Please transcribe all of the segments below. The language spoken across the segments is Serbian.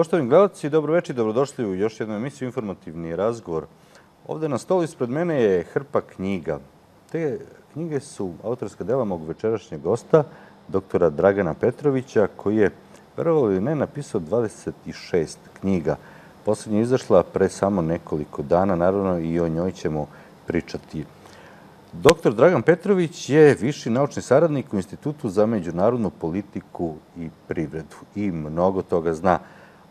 Poštovani gledalci, dobroveče i dobrodošli u još jednu emisiju Informativni razgovor. Ovde na stolu ispred mene je hrpa knjiga. Te knjige su autorska dela mog večerašnjeg gosta, doktora Dragana Petrovića, koji je, verovali ili ne, napisao 26 knjiga. Poslednja je izašla pre samo nekoliko dana, naravno i o njoj ćemo pričati. Doktor Dragan Petrović je viši naučni saradnik u Institutu za međunarodnu politiku i privredu i mnogo toga zna.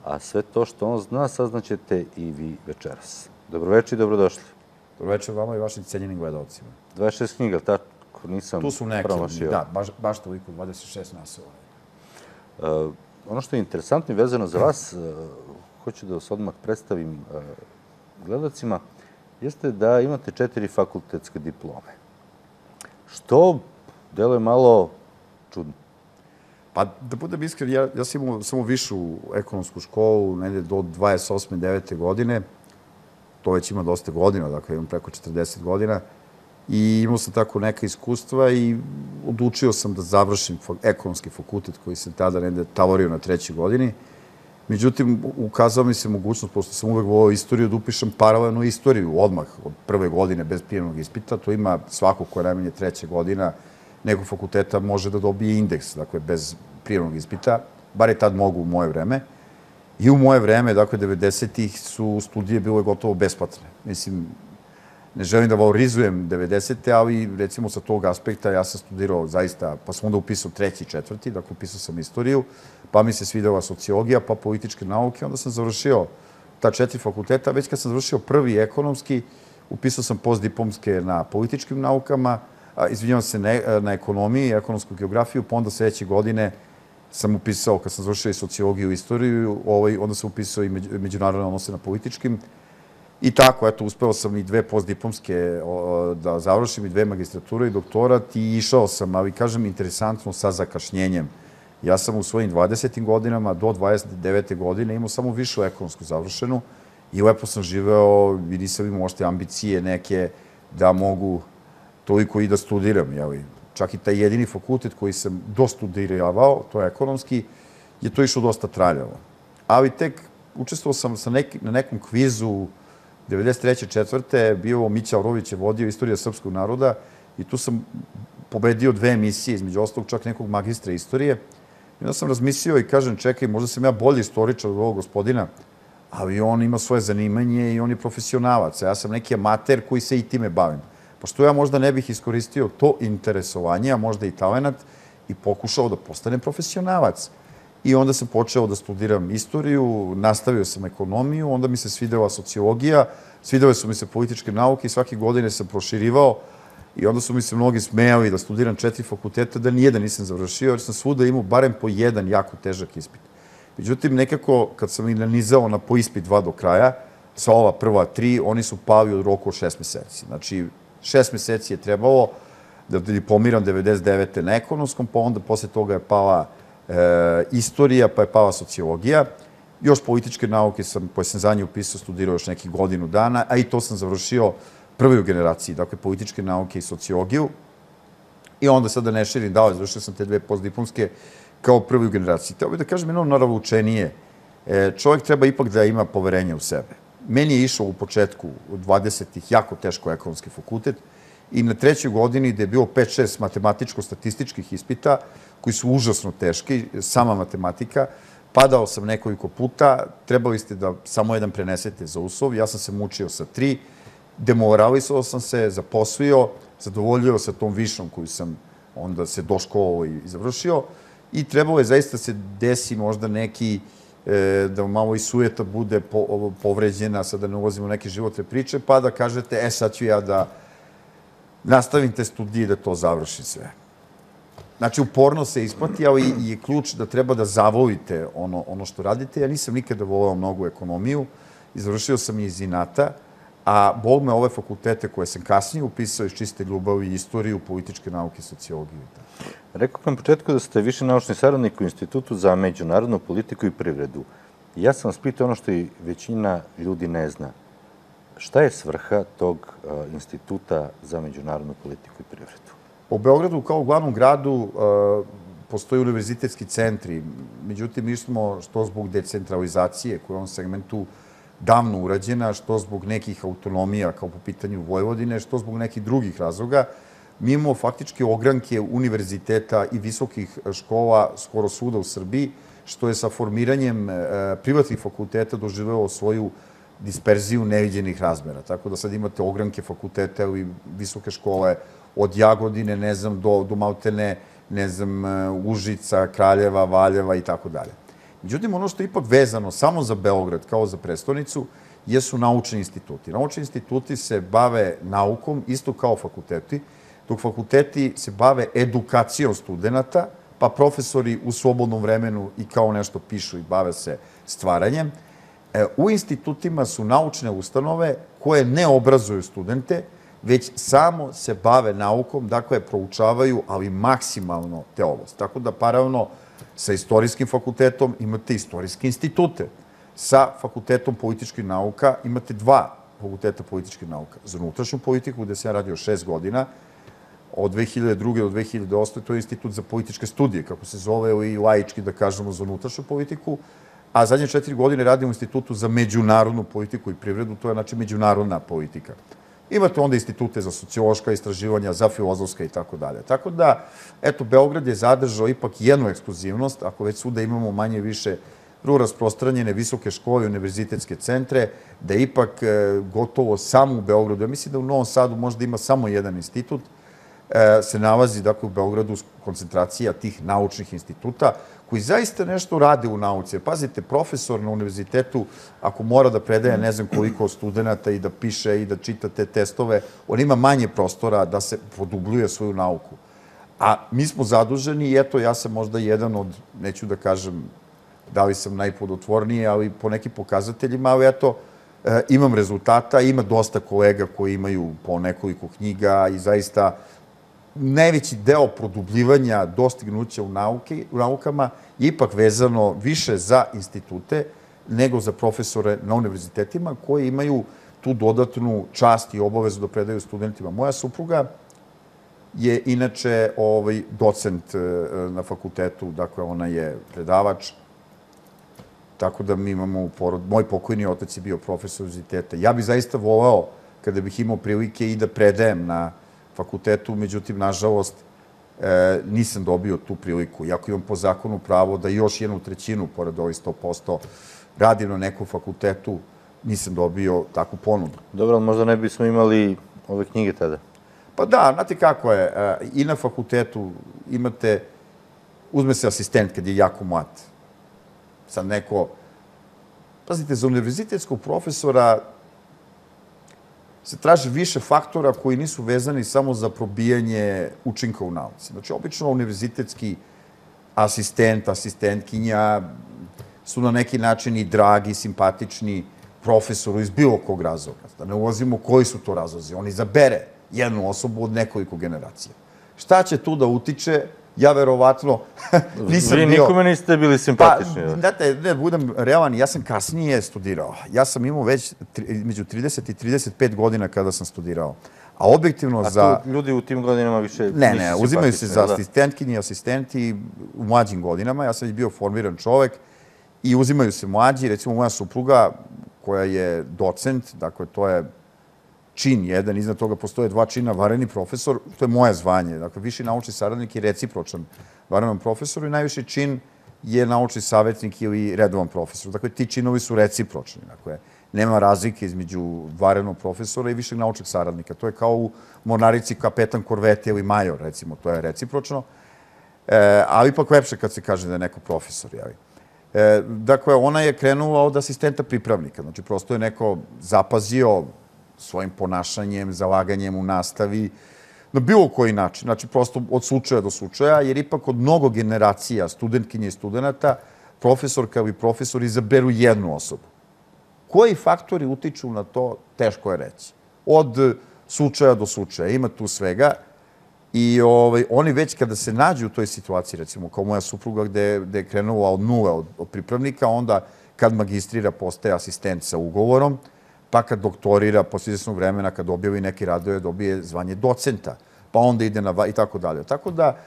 A sve to što on zna saznaćete i vi večeras. Dobroveče i dobrodošli. Dobroveče vama i vašim cenjenim gledalcima. 26 knjiga, tako nisam promašio. Tu su neke, da, baš toliko, 26 naslova. Ono što je interesantno i vezano za vas, hoću da vas odmah predstavim gledalcima, jeste da imate 4 fakultetske diplome. Što deluje malo čudno. Pa, da budem iskren, ja sam imao samo višu ekonomsku školu, negde do 28. 9. godine. To već ima dosta godina, dakle imam preko 40 godina. I imao sam tako neka iskustva i odlučio sam da završim ekonomski fakultet koji sam tada negde tavorio na 3. godini. Međutim, ukazao mi se mogućnost, pošto sam uvek volao istoriju, da upišem paralelnu istoriju odmah od 1. godine bez prijemnog ispita. To ima svako ko je najmanje 3. godina nekog fakulteta može da dobije indeks, dakle, bez prijemnog ispita. Bar je tad mogu u moje vreme. I u moje vreme, dakle, 90-ih su studije bile gotovo besplatne. Mislim, ne želim da valorizujem 90-te, ali recimo sa tog aspekta ja sam studirao zaista, pa sam onda upisao 3. i 4. Dakle, upisao sam istoriju, pa mi se svidela sociologija, pa političke nauke, onda sam završio ta 4 fakulteta. Već kad sam završio prvi ekonomski, upisao sam postdiplomske na političkim naukama, izvinjavam se, na ekonomiji, ekonomsku geografiju, pa onda sledeće godine sam upisao, kad sam završio i sociologiju i istoriju, onda sam upisao i međunarodne odnose na političkim. I tako, eto, uspeo sam i 2 postdiplomske da završim, i 2 magistrature i doktorat i išao sam, ali kažem, interesantno sa zakašnjenjem. Ja sam u svojim 20. godinama do 29. godine imao samo višu ekonomsku završenu i lepo sam živeo i nisam imao ošte ambicije neke da mogu toliko i da studiram. Čak i taj jedini fakultet koji sam dostudiravao, to je ekonomski, je to išlo dosta traljavo. Ali tek učestvovao sam na nekom kvizu 93. 4. bio Mića Orović je vodio Istorija srpskog naroda i tu sam pobedio 2 emisije, između ostalog čak nekog magistra istorije. I onda sam razmislio i kažem, čekaj, možda sam ja bolji istoričar od ovog gospodina, ali on ima svoje zanimanje i on je profesionalac. Ja sam neki amater koji se i time bavim. Pa što ja možda ne bih iskoristio to interesovanje, a možda i talenat, i pokušao da postanem profesionalac. I onda sam počeo da studiram istoriju, nastavio sam ekonomiju, onda mi se svidela sociologija, svidele su mi se političke nauke i svake godine sam proširivao i onda su mi se mnogi smejali da studiram 4 fakulteta, da nijedan nisam završio, jer sam svuda imao barem po jedan jako težak ispit. Međutim, nekako, kad sam i nanizao na po ispit 2 do kraja, sa ova prva 3, oni su pali od roku od 6 meseci. Znači, 6 meseci je trebalo da diplomiram 99. na ekonomskom, pa onda posle toga je pala istorija, pa je pala sociologija. Još političke nauke koje sam za nje upisao, studirao još nekih godinu dana, a i to sam završio prvoj generaciji, dakle, političke nauke i sociologiju. I onda sad da ne širim dalje, završio sam te 2 postdiplomske kao prvoj generaciji. Teo bih da kažem jedno naravoučenije. Čovjek treba ipak da ima poverenje u sebe. Meni je išao u početku, u 20-ih, jako teško ekonomski fakultet i na 3. godini gde je bilo 5-6 matematičko-statističkih ispita, koji su užasno teški, sama matematika, padao sam nekoliko puta, trebali ste da samo jedan prenesete za uslov, ja sam se mučio sa 3, demoralisao sam se, zaposlio, zadovoljio sa tom višom koju sam onda se doškolovao i završio i trebalo je zaista se desi možda neki da malo i sujeta bude povređena, sad da ne ulazimo u neke životne priče, pa da kažete, sad ću ja da nastavim te studije i da to završim sve. Znači, uporno se isplati, ali je ključ da treba da zavolite ono što radite. Ja nisam nikada voleo mnogo ekonomiju, završio sam iz inata, a bol me ove fakultete koje sam kasnije upisao iz čiste ljubavi, istoriju, političke nauke, sociologiju. Rekao sam na početku da ste viši naučni saradnik u Institutu za međunarodnu politiku i privredu. Ja sam vas pitao ono što i većina ljudi ne zna. Šta je svrha tog Instituta za međunarodnu politiku i privredu? U Beogradu kao u glavnom gradu postoje univerzitetski centri, međutim, mi smo, što zbog decentralizacije koja je u ovom segmentu davno urađena, što zbog nekih autonomija kao po pitanju Vojvodine, što zbog nekih drugih razloga, mi imamo faktički ogranke univerziteta i visokih škola skoro svuda u Srbiji, što je sa formiranjem privatnih fakulteta doživelo svoju disperziju neviđenih razmera. Tako da sad imate ogranke fakulteta i visoke škole od Jagodine, ne znam, do Maltene, ne znam, Užica, Kraljeva, Valjeva i tako dalje. Međutim, ono što je ipak vezano samo za Beograd, kao za prestonicu, jesu naučni instituti. Naučni instituti se bave naukom, isto kao fakulteti, dok fakulteti se bave edukacijom studenta, pa profesori u slobodnom vremenu i kao nešto pišu i bave se stvaranjem. U institutima su naučne ustanove koje ne obrazuju studente, već samo se bave naukom, dakle, proučavaju, ali maksimalno te oblasti. Tako da, paralelno sa istorijskim fakultetom imate istorijske institute. Sa fakultetom političkih nauka imate 2 fakulteta političkih nauka. Za unutrašnju politiku, gde sam ja radio 6 godina, od 2002. do 2008. to je Institut za političke studije, kako se zove, i laički, da kažemo, za unutrašnju politiku, a zadnje 4 godine radim u Institutu za međunarodnu politiku i privredu, to je znači međunarodna politika. Imate onda institute za sociološka istraživanja, za filozofska i tako dalje. Tako da, eto, Beograd je zadržao ipak jednu ekskluzivnost, ako već svuda imamo manje više vrlo rasprostranjene visoke škole i univerzitetske centre, da je ipak gotovo samo u Beogradu, ja mislim da u Novom Sadu možda ima samo jedan institut, se nalazi, dakle, u Beogradu koncentracija tih naučnih instituta koji zaista nešto rade u nauci. Pazite, profesor na univerzitetu, ako mora da predaje ne znam koliko studenta i da piše i da čita te testove, on ima manje prostora da se produbljuje svoju nauku. A mi smo zaduženi i eto, ja sam možda jedan od, neću da kažem da li sam najplodotvorniji, ali po nekim pokazateljima, ali eto, imam rezultata, ima dosta kolega koji imaju po nekoliko knjiga i zaista najveći deo produbljivanja dostignuća u naukama je ipak vezano više za institute nego za profesore na univerzitetima koji imaju tu dodatnu čast i obavezu da predaju studentima. Moja supruga je inače docent na fakultetu, dakle ona je predavač, tako da mi imamo u porodu, moj pokojni otac je bio profesor univerziteta. Ja bih zaista voleo, kada bih imao prilike i da predajem na fakultetu, međutim, nažalost, nisam dobio tu priliku. Iako imam po zakonu pravo da još 1/3, pored ovih 100%, radim na nekom fakultetu, nisam dobio takvu ponudu. Dobro, ali možda ne bismo imali ove knjige tada? Pa da, znate kako je, i na fakultetu imate, uzme se asistent kad je jako mlad. Sad neko, pazite, za univerzitetskog profesora se traži više faktora koji nisu vezani samo za probijanje učinka u nauci. Znači, obično univerzitetski asistent, asistentkinja su na neki način i dragi, simpatični profesoru iz bilo kog razloga. Da ne ulazimo koji su to razlozi. On izabere jednu osobu od nekoliko generacija. Šta će tu da utiče? Ja verovatno nisam bio... Vi nikome niste bili simpatični. Pa, znate, ne, budem realan, ja sam kasnije studirao. Ja sam imao već među 30 i 35 godina kada sam studirao. A objektivno za... A tu ljudi u tim godinama više nisu simpatični? Ne, uzimaju se za asistentkinje i asistenti u mlađim godinama. Ja sam već bio formiran čovek i uzimaju se mlađi. Recimo, moja supruga, koja je docent, dakle, to je čin jedan, iznad toga postoje 2 čina, vanredni profesor, to je moje zvanje. Dakle, viši naučni saradnik je recipročan vanrednom profesoru i najviši čin je naučni savjetnik ili redovan profesor. Dakle, ti činovi su recipročni. Dakle, nema razlike između vanrednog profesora i višeg naučnog saradnika. To je kao u mornarici kapetan korvete ili major, recimo, to je recipročno. Ali ipak lepše kad se kaže da je neko profesor, javi. Dakle, ona je krenula od asistenta pripravnika. Znači, prosto je neko zapazio svojim ponašanjem, zalaganjem u nastavi, na bilo koji način. Znači, prosto od slučaja do slučaja, jer ipak od mnogo generacija studentkinja i studenta, profesorka ili profesor izaberu jednu osobu. Koji faktori utiču na to, teško je reći. Od slučaja do slučaja. Ima tu svega. I oni već kada se nađu u toj situaciji, recimo, kao moja supruga gde je krenula od nule, od pripravnika, onda kad magistrira postaje asistent sa ugovorom, pa kad doktorira, posle izvesnog vremena, kad objavi neki radove, dobije zvanje docenta, pa onda ide na i tako dalje. Tako da,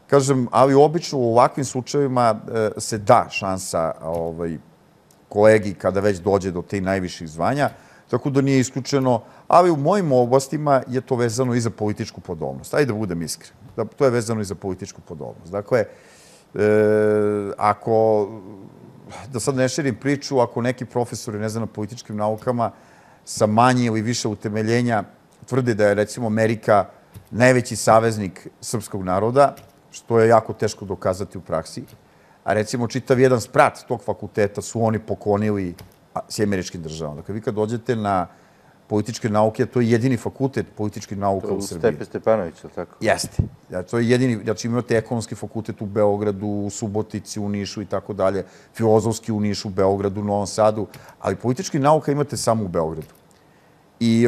Kažem, ali obično u ovakvim slučajevima se da šansa kolegi kada već dođe do tih najviših zvanja, tako da nije isključeno, ali u mojim oblastima je to vezano i za političku podobnost. Ajde da budem iskren. To je vezano i za političku podobnost. Dakle, da sad ne širim priču, ako neki profesori, ne znam, na političkim naukama sa manje ili više utemeljenja tvrde da je, recimo, Amerika najveći saveznik srpskog naroda, što je jako teško dokazati u praksi, a recimo čitav jedan sprat tog fakulteta su oni poklonili Sjedinjenim Državama. Dakle, vi kad dođete na političke nauke, to je jedini fakultet političkih nauka u Srbiji. To je u Stepe Stepanović, ili tako? Jeste. To je jedini, znači imate ekonomski fakultet u Beogradu, u Subotici, u Nišu i tako dalje, filozofski u Nišu, Beogradu, Novom Sadu, ali političkih nauka imate samo u Beogradu. I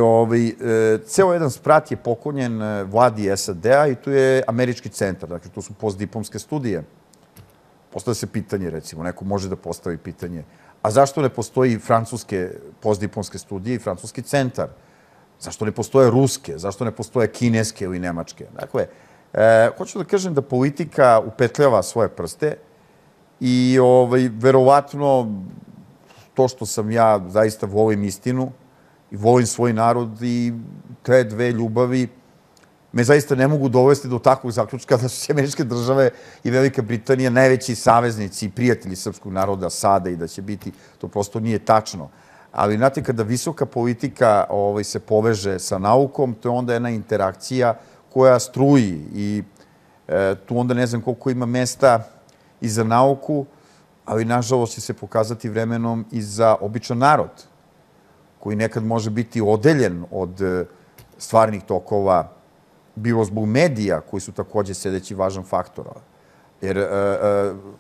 ceo jedan sprat je poklonjen vladi SAD-a i tu je američki centar, dakle, to su postdiplomske studije. Postavlja se pitanje, recimo, neko može da postavi pitanje, a zašto ne postoji francuske postdiplomske studije i francuski centar? Zašto ne postoje ruske? Zašto ne postoje kineske ili nemačke? Dakle, hoću da kažem da politika upetljava svoje prste i verovatno to što sam ja zaista volim istinu i volim svoj narod i te dve ljubavi me zaista ne mogu dovesti do takvog zaključka da su Sjedinjene Države i Velika Britanija najveći saveznici i prijatelji srpskog naroda sada i da će biti, to prosto nije tačno. Ali, znate, kada visoka politika se poveže sa naukom, to je onda jedna interakcija koja struji i tu onda ne znam koliko ima mesta i za nauku, ali, nažalost, će se pokazati vremenom i za običan narod, koji nekad može biti odeljen od stvarnih tokova, bilo zbog medija, koji su takođe sledeći važan faktor. Jer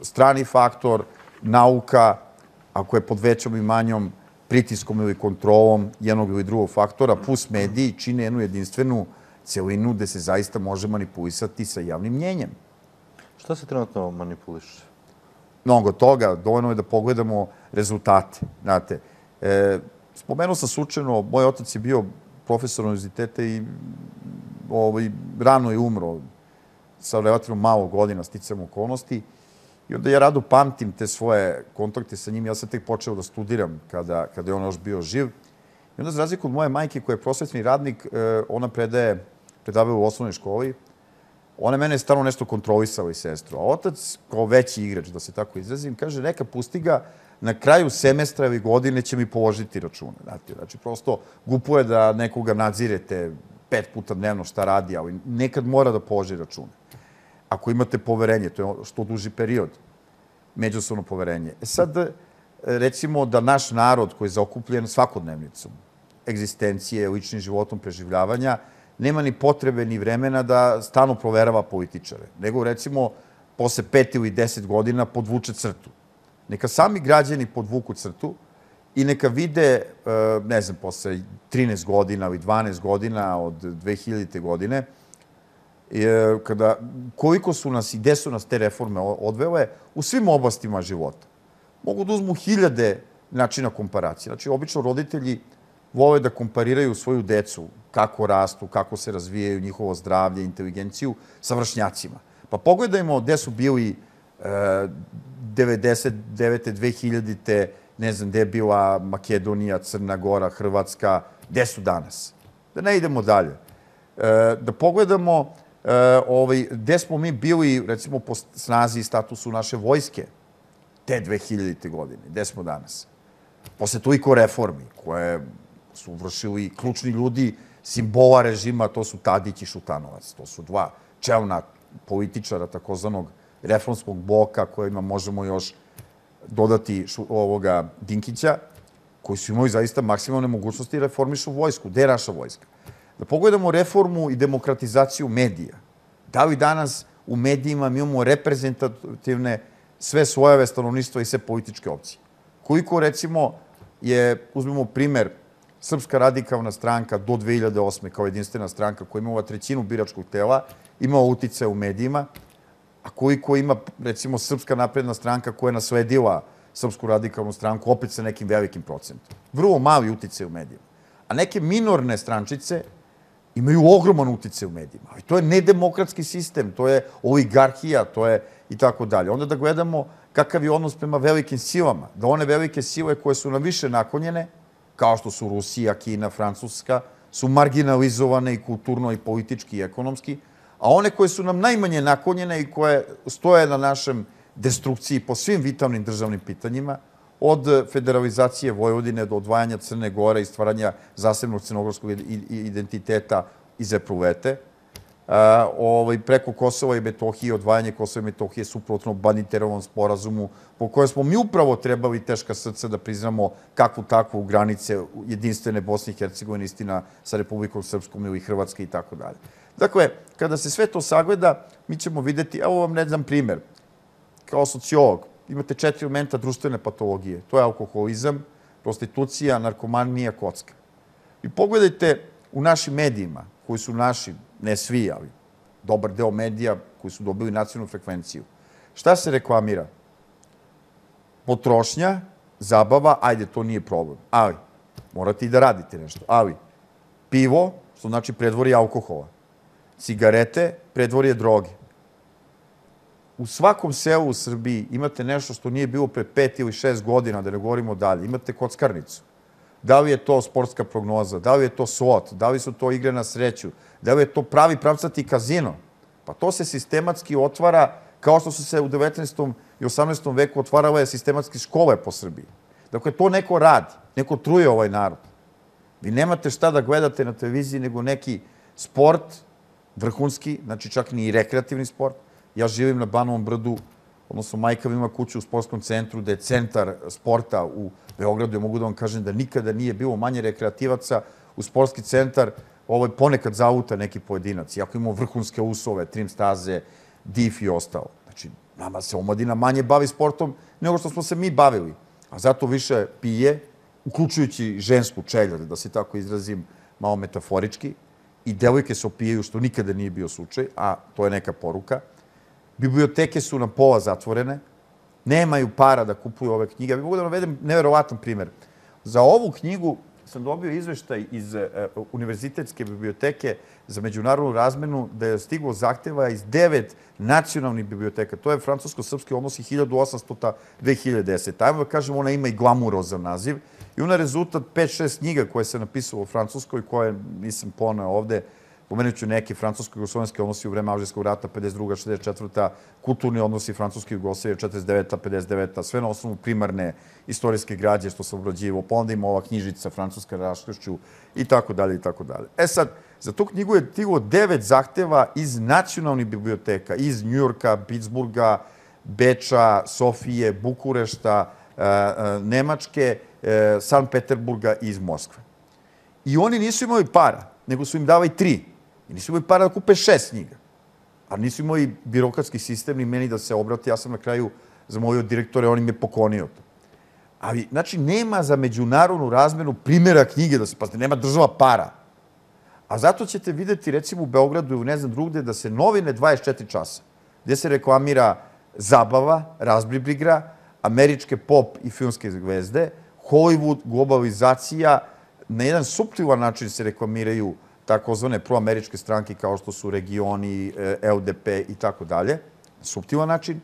strani faktor, nauka, ako je pod većom i manjom pritiskom ili kontrolom jednog ili drugog faktora, plus mediji, čine jednu jedinstvenu celinu gde se zaista može manipulisati sa javnim mnjenjem. Šta se trenutno manipuliše? Mnogo toga. Dovoljno je da pogledamo rezultate. Znate, spomenuo sam slučajno, moj otac je bio profesor univerziteta i rano je umro sa relativno malo godina sticam okolnosti. I onda ja rado pamtim te svoje kontakte sa njim. Ja sam tek počeo da studiram kada je on još bio živ. I onda, za razliku od moje majke, koja je prosvetni radnik, ona predavaju u osnovnoj školi. Ona je mene stalno nešto kontrolisala i sestru. A otac, kao veći igrač, da se tako izrazim, kaže, neka pusti ga, na kraju semestra ili godine će mi položiti račune. Znači, prosto glupo je da nekoga nadzirete 5 puta dnevno šta radi, ali nekad mora da položi račune. Ako imate poverenje, to je što duži period, međusobno poverenje. Sad, recimo da naš narod koji je zaokupljen svakodnevnicom, egzistencije, ličnim životom, preživljavanja, nema ni potrebe ni vremena da stalno proverava političare, nego, recimo, posle 5 ili 10 godina podvuče crtu. Neka sami građani podvuku crtu i neka vide, ne znam, posle 13 godina ili 12 godina od 2000. godine, koliko su nas i gde su nas te reforme odvele u svim oblastima života. Mogu da uzmu hiljade načina komparacije. Znači, obično roditelji vole da kompariraju svoju decu, kako rastu, kako se razvijaju, njihovo zdravlje, inteligenciju, sa vršnjacima. Pa pogledajmo gde su bili 99. 2000. Ne znam gde je bila Makedonija, Crna Gora, Hrvatska, gde su danas. Da ne idemo dalje. Da pogledamo gde smo mi bili, recimo, po snazi i statusu naše vojske te 2000. godine. Gde smo danas? Posle toliko reformi koje su vršili ključni ljudi simbola režima, to su Tadić i Šutanovac. To su dva čelna političara takozvanog reformskog bloka kojima možemo još dodati ovoga Dinkića, koji su imali zaista maksimalne mogućnosti da reformišu vojsku. Gde je naša vojska? Da pogledamo reformu i demokratizaciju medija. Da li danas u medijima mi imamo reprezentativne sve slojeve stanovništva i sve političke opcije? Koliko, recimo, uzmemo primer, Srpska radikalna stranka do 2008. kao jedinstvena stranka koja imala trećinu biračkog tela, imala uticaja u medijima, a koliko ima, recimo, Srpska napredna stranka koja je nasledila Srpsku radikalnu stranku opet sa nekim velikim procentom. Vrlo mali uticaj u medijima. A neke minorne strančice imaju ogroman uticaj u medijima. Ali to je nedemokratski sistem, to je oligarhija, to je i tako dalje. Onda da gledamo kakav je odnos prema velikim silama. Da one velike sile koje su nam više naklonjene, kao što su Rusija, Kina, Francuska, su marginalizovane i kulturno, i politički, i ekonomski, a one koje su nam najmanje naklonjene i koje stoje na našem destrukciji po svim vitalnim državnim pitanjima, od federalizacije Vojvodine do odvajanja Crne Gore i stvaranja zasebnog crnogorskog identiteta iz epruvete, preko Kosova i Metohije, odvajanje Kosova i Metohije suprotno Badinterovom sporazumu, po kojem smo mi upravo trebali teška srca da priznamo kakvu takvu granice jedinstvene Bosne i Hercegovine, istina sa Republikom Srpskom ili Hrvatske i tako dalje. Dakle, kada se sve to sagleda, mi ćemo videti, evo vam ne znam primer, kao sociolog, imate 4 elementa društvene patologije. To je alkoholizam, prostitucija, narkomanija, kocka. I pogledajte u našim medijima, koji su naši, ne svi, ali dobar deo medija koji su dobili nacionalnu frekvenciju. Šta se reklamira? Potrošnja, zabava, ajde, to nije problem. Ali, morate i da radite nešto. Ali, pivo, što znači predvorje alkohola. Cigarete, predvorje droge. U svakom selu u Srbiji imate nešto što nije bilo pre 5 ili 6 godina, da ne govorimo dalje. Imate kockarnicu. Da li je to sportska prognoza, da li je to slot, da li su to igre na sreću, da li je to pravi pravcati kazino. Pa to se sistematski otvara kao što su se u 19. i 18. veku otvarale sistematski škole po Srbiji. Dakle, to neko radi, neko truje ovaj narod. Vi nemate šta da gledate na televiziji nego neki sport, vrhunski, znači čak ni rekreativni sport. Ja živim na Banovom brdu, odnosno majka ima kuću u sportskom centru, da je centar sporta u Beogradu. Ja mogu da vam kažem da nikada nije bilo manje rekreativaca u sportski centar, ponekad zavuta neki pojedinac. Iako imamo vrhunske uslove, trim staze, dif i ostalo. Znači, nama se omladina manje bavi sportom nego što smo se mi bavili. A zato više pije, uključujući žensku čeljad, da se tako izrazim malo metaforički, i devojke se opijaju, što nikada nije bio slučaj, a to je neka poruka. Biblioteke su nam pola zatvorene, nemaju para da kupuju ove knjige. Ja mogu da navedem neverovatan primer. Za ovu knjigu sam dobio izveštaj iz Univerzitetske biblioteke za međunarodnu razmenu da je stiglo zahteva iz 9 nacionalnih biblioteka. To je francusko-srpski odnosi 1800-2010. Ajmo da kažem, ona ima i glamurozan naziv. I ona je rezultat 5-6 knjiga koje se napisalo u Francuskoj, koje nisam poneo ovde. Pomenut ću neke francusko-jugoslovenske odnosi u vreme Alžirskog rata, 52. 64. Kulturni odnosi Francuske Jugoslavije, 49. 59. Sve na osnovu primarne istorijske građe što sam obrađivao. Pa onda ima ova knjižica Francuska raškršću i tako dalje i tako dalje. E sad, za tu knjigu je stiglo 9 zahteva iz nacionalnih biblioteka, iz Njujorka, Pittsburgha, Beča, Sofije, Bukurešta, Nemačke, Sankt Peterburga i iz Moskve. I oni nisu imali para, nego su im davali 3. I nisu imali para da kupe 6 knjiga. A nisu imali birokratski sistem ni meni da se obrati. Ja sam na kraju zamolio direktore, on im je poklonio to. Ali, znači, nema za međunarodnu razmenu primjera knjige da se, pazite, nema država para. A zato ćete videti, recimo, u Beogradu ili ne znam drugde, da se novine 24 časa, gde se reklamira zabava, razbribrigra, američke pop i filmske zvezde, Hollywood, globalizacija, na jedan suptilan način se reklamiraju takozvane proameričke stranke kao što su Regioni, LDP i tako dalje. Suptilan način.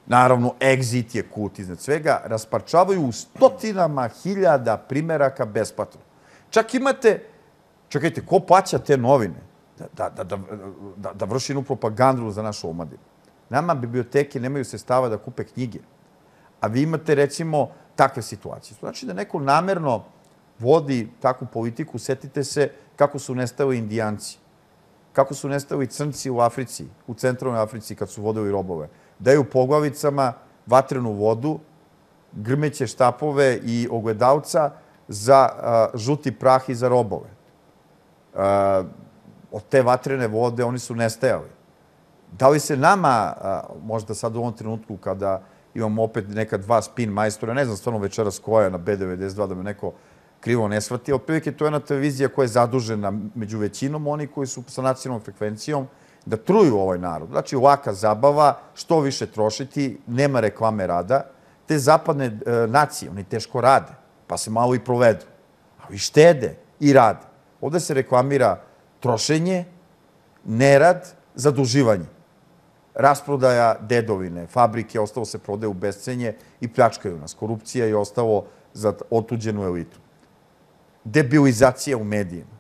Naravno, Exit je kult iznad svega. Rasparčavaju u stotinama hiljada primeraka besplatno. Čak imate, čekajte, ko plaća te novine da vrši jednu propagandu za našu omladinu? Nama biblioteke nemaju sredstava da kupe knjige. A vi imate, recimo, takve situacije. Znači da neko namerno vodi takvu politiku, setite se kako su nestali Indijanci, kako su nestali Crnci u Africi, u centralnoj Africi kad su vodili robove. Daju poglavicama vatrenu vodu, grmeće štapove i ogledalca za žuti prah i za robove. Od te vatrene vode oni su nestajali. Da li se nama, možda sad u ovom trenutku kada imamo opet neka 2 spin majstora, ne znam stvarno večeras koja na B92 da me neko krivo ne shvati. Otprilike to je jedna televizija koja je zadužena među većinom, oni koji su sa nacionalnom frekvencijom, da truju ovaj narod. Znači, laka zabava, što više trošiti, nema reklame rada. Te zapadne nacije, oni teško rade, pa se malo i provedu. Ali štede i rade. Ovde se reklamira trošenje, nerad, zaduživanje. Rasprodaja dedovine, fabrike, ostalo se prodaje u bescenje i pljačkaju nas. Korupcija je ostalo za otuđenu elitu. Debilizacija u medijima.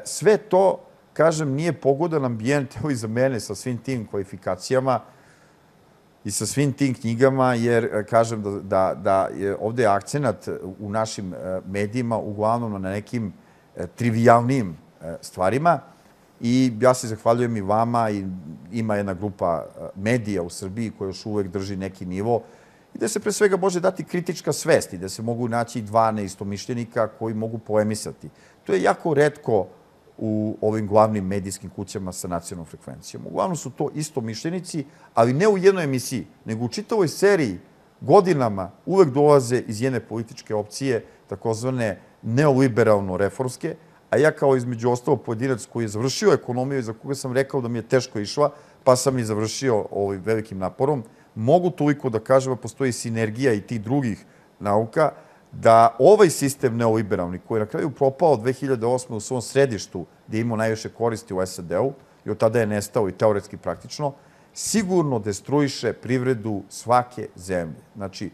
Sve to, kažem, nije pogodan ambijent, evo i za mene, sa svim tim kvalifikacijama i sa svim tim knjigama, jer, kažem, da je ovde akcenat u našim medijima uglavnom na nekim trivialnim stvarima. I ja se zahvaljujem i vama, i ima jedna grupa medija u Srbiji koja još uvek drži neki nivo i gde se pre svega može dati kritička svest i gde se mogu naći dva neistomišljenika koji mogu polemisati. To je jako retko u ovim glavnim medijskim kućama sa nacionalnom frekvencijom. Uglavnom su to istomišljenici, ali ne u jednoj emisiji, nego u čitavoj seriji godinama uvek dolaze iz jedne političke opcije, takozvane neoliberalno-reformske, a ja kao između ostalo pojedinac koji je završio ekonomiju i za koga sam rekao da mi je teško išla, pa sam i završio velikim naporom, mogu toliko da kažem da postoji sinergija i tih drugih nauka, da ovaj sistem neoliberalni, koji je na kraju propao 2008. u svom središtu, gde je imao najviše koristi u SAD-u, i od tada je nestao i teoretski praktično, sigurno destruiše privredu svake zemlje. Znači,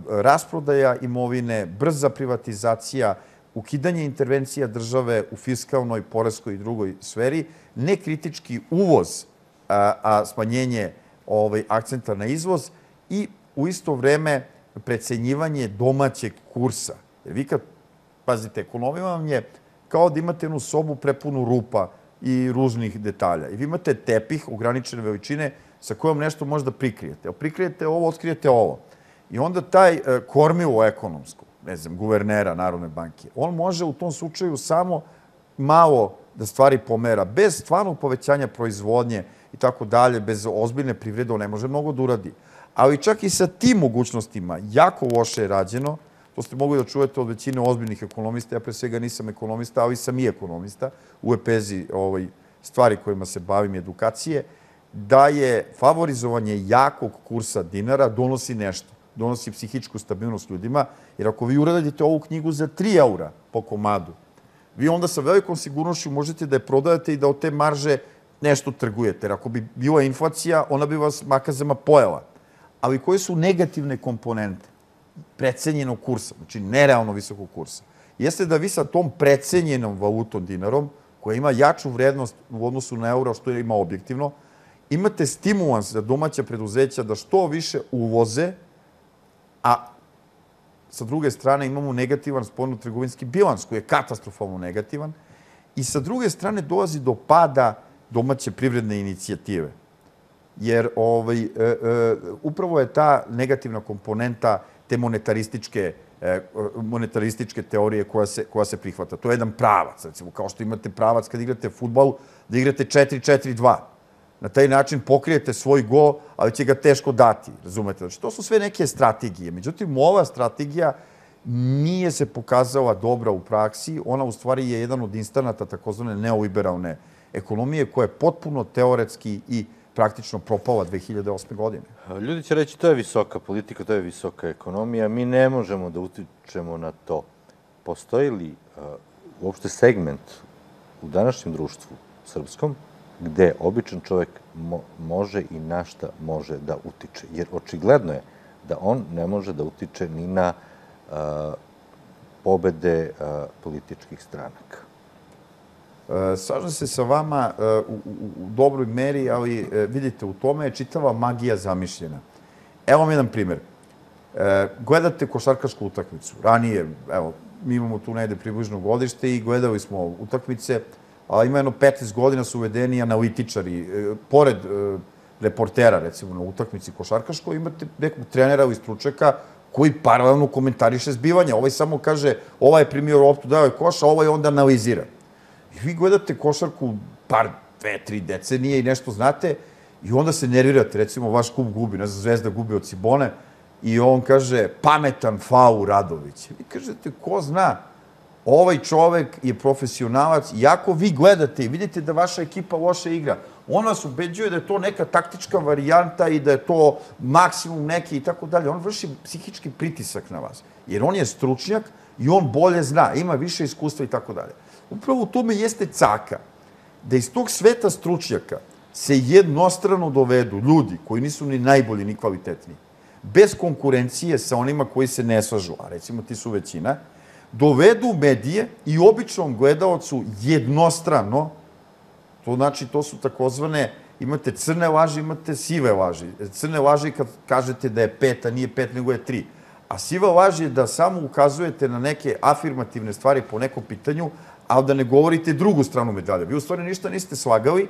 rasprodaja imovine, brza privatizacija, ukidanje intervencija države u fiskalnoj, poreskoj i drugoj sferi, nekritički uvoz, a smanjenje akcenta na izvoz i u isto vreme precenjivanje domaćeg kursa. Jer vi kad, pazite, ekonomija vam je kao da imate jednu sobu prepunu rupa i ružnih detalja. I vi imate tepih ograničene veličine sa kojom nešto možda prikrijete. Prikrijete ovo, otkrijete ovo. I onda taj kormilo ekonomsko, ne znam, guvernera Narodne banke, on može u tom slučaju samo malo da stvari pomera, bez stvarnog povećanja proizvodnje i tako dalje, bez ozbiljne privrede, on ne može mnogo da uradi. Ali čak i sa tim mogućnostima jako loše je rađeno, to ste mogli da čujete od većine ozbiljnih ekonomista, ja pre svega nisam ekonomista, ali sam i ekonomista, u lepezi stvari kojima se bavim, edukacije, da je favorizovanje jakog kursa dinara donosi nešto. Donosi psihičku stabilnost ljudima, jer ako vi uradite ovu knjigu za 3 eura po komadu, vi onda sa velikom sigurnošću možete da je prodajete i da od te marže nešto trgujete. Jer ako bi bila inflacija, ona bi vas makazama pojela. Ali koje su negativne komponente precenjenog kursa, znači nerealno visokog kursa? Jeste da vi sa tom precenjenom valutom dinarom, koja ima jaču vrednost u odnosu na euro, što ima objektivno, imate stimulans za domaća preduzeća da što više uvoze, a sa druge strane imamo negativan spoljno-trgovinski bilans koji je katastrofalno negativan i sa druge strane dolazi do pada domaće privredne inicijative. Jer upravo je ta negativna komponenta te monetarističke teorije koja se prihvata. To je jedan pravac, recimo, kao što imate pravac kad igrate fudbal, da igrate 4-4-2. Na taj način pokrijete svoj gol, ali će ga teško dati, razumete? Znači, to su sve neke strategije. Međutim, ova strategija nije se pokazala dobra u praksi. Ona u stvari je jedan od instanata takozvane neoliberalne ekonomije koja je potpuno teoretski i praktično propala 2008. godine. Ljudi će reći to je visoka politika, to je visoka ekonomija. Mi ne možemo da utičemo na to. Postoji li uopšte segment u današnjem društvu srpskom gde običan čovek može i na šta može da utiče? Jer očigledno je da on ne može da utiče ni na pobede političkih stranaka. Slažem se sa vama u dobroj meri, ali vidite, u tome je čitava magija zamišljena. Evo vam jedan primer. Gledate košarkašku utakmicu. Ranije, evo, mi imamo tu negde približno godište i gledali smo utakmice, ali ima jedno 15 godina su uvedeni analitičari. Pored reportera, recimo, na utakmici košarkaškoj, imate nekog trenera ili stručnjaka koji paralelno komentariše zbivanja. Ovaj samo kaže, ovaj je primio loptu, dao je koš, a ovaj onda analizira. I vi gledate košarku par, 2-3 decenije i nešto znate i onda se nervirate. Recimo, vaš klub gubi, ne znam, Zvezda gubi od Cibone i on kaže, pametan faul Radović. Vi kažete, ko zna? Ovaj čovek je profesionalac, iako vi gledate i vidite da vaša ekipa loše igra, on vas ubeđuje da je to neka taktička varijanta i da je to maksimum neki i tako dalje. On vrši psihički pritisak na vas, jer on je stručnjak i on bolje zna, ima više iskustva i tako dalje. Upravo u tome jeste caka. Da iz tog sveta stručnjaka se jednostrano dovedu ljudi koji nisu ni najbolji, ni kvalitetniji, bez konkurencije sa onima koji se ne slažu, a recimo ti su većina, dovedu medije i običnom gledaocu jednostrano, to znači to su takozvane, imate crne laži, imate sive laži. Crne laži kad kažete da je 5, a nije 5, nego je 3. A siva laž je da samo ukazujete na neke afirmativne stvari po nekom pitanju, ali da ne govorite drugu stranu medalje. Vi u stvari ništa niste slagali,